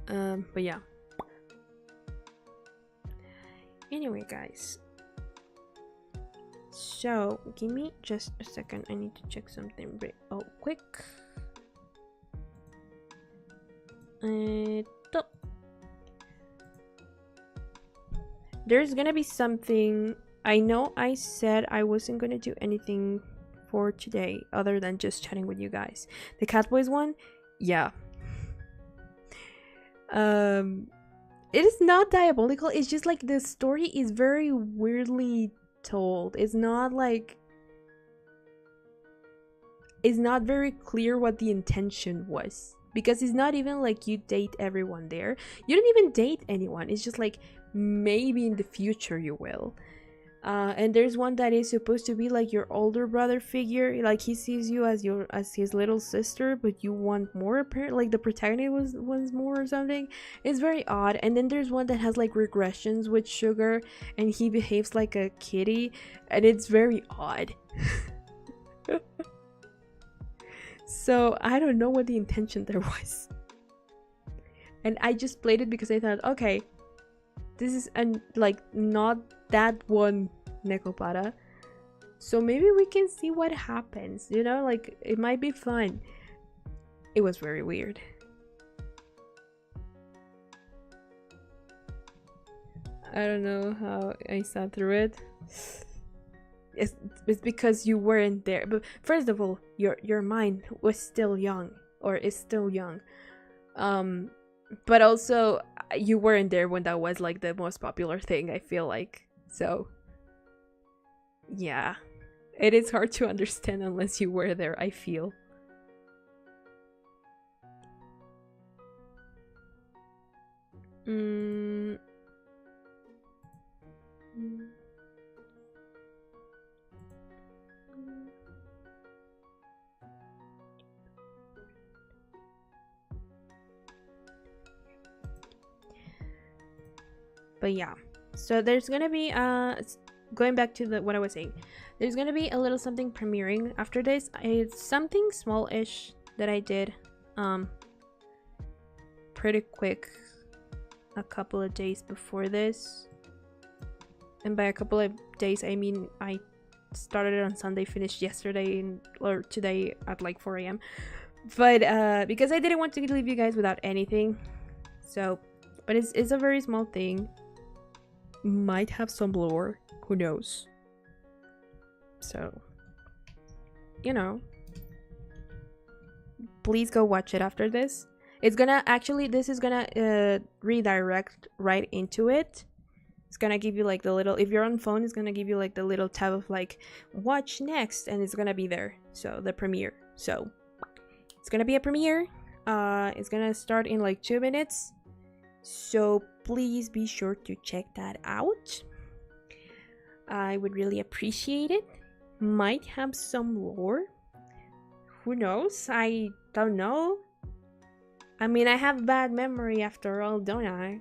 But yeah. Anyway, guys. So, give me just a second. I need to check something quick. There's gonna be something. I know I said I wasn't gonna do anything for today other than just chatting with you guys. The Catboys one, yeah. It is not diabolical. It's just like the story is very weirdly told. It's not like, it's not very clear what the intention was, because it's not even like you date everyone there. You don't even date anyone. It's just like, maybe in the future you will. And there's one that is supposed to be like your older brother figure, like he sees you as his little sister, but you want more, apparently, like the protagonist wants more or something. It's very odd. And then there's one that has like regressions with Sugar, and he behaves like a kitty, and it's very odd. So I don't know what the intention there was, and I just played it because I thought, okay, this is like not that one Nekopara, so maybe we can see what happens, you know, like it might be fun. It was very weird. I don't know how I sat through it. It's because you weren't there. But first of all, your mind was still young, or is still young. But also you weren't there when that was like the most popular thing, I feel like. So yeah, it is hard to understand unless you were there, I feel. But yeah, so there's gonna be going back to what I was saying, there's gonna be a little something premiering after this. It's something small-ish that I did pretty quick a couple of days before this, and by a couple of days I mean I started it on Sunday, finished yesterday or today at like 4 a.m. But because I didn't want to leave you guys without anything, so but it's a very small thing, might have some lore, who knows. So, you know, please go watch it after this. It's gonna actually, this is gonna redirect right into it. It's gonna give you like the little, if you're on phone, it's gonna give you like the little tab of like watch next, and it's gonna be there. So the premiere. So it's gonna be a premiere. It's gonna start in like 2 minutes. So please be sure to check that out. I would really appreciate it. Might have some lore. Who knows? I don't know. I mean, I have bad memory after all, don't I?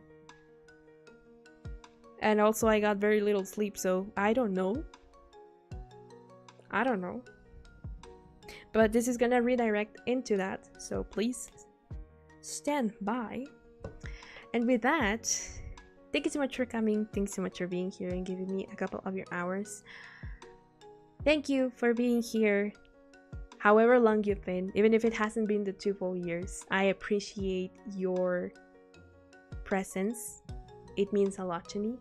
And also I got very little sleep, so I don't know. I don't know. But this is gonna redirect into that, so please stand by. And with that, thank you so much for coming. Thanks so much for being here and giving me a couple of your hours. Thank you for being here however long you've been, even if it hasn't been the 2 full years. I appreciate your presence. It means a lot to me.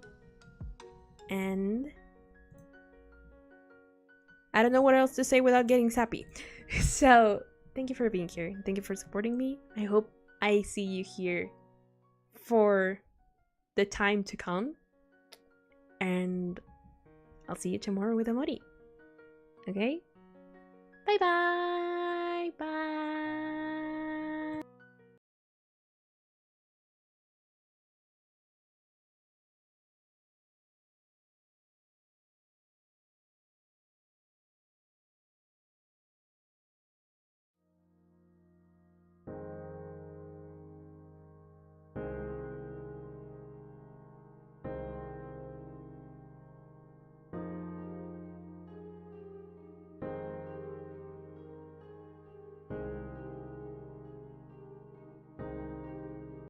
And I don't know what else to say without getting sappy. So thank you for being here. Thank you for supporting me. I hope I see you here for the time to come. And I'll see you tomorrow with a mori. Okay?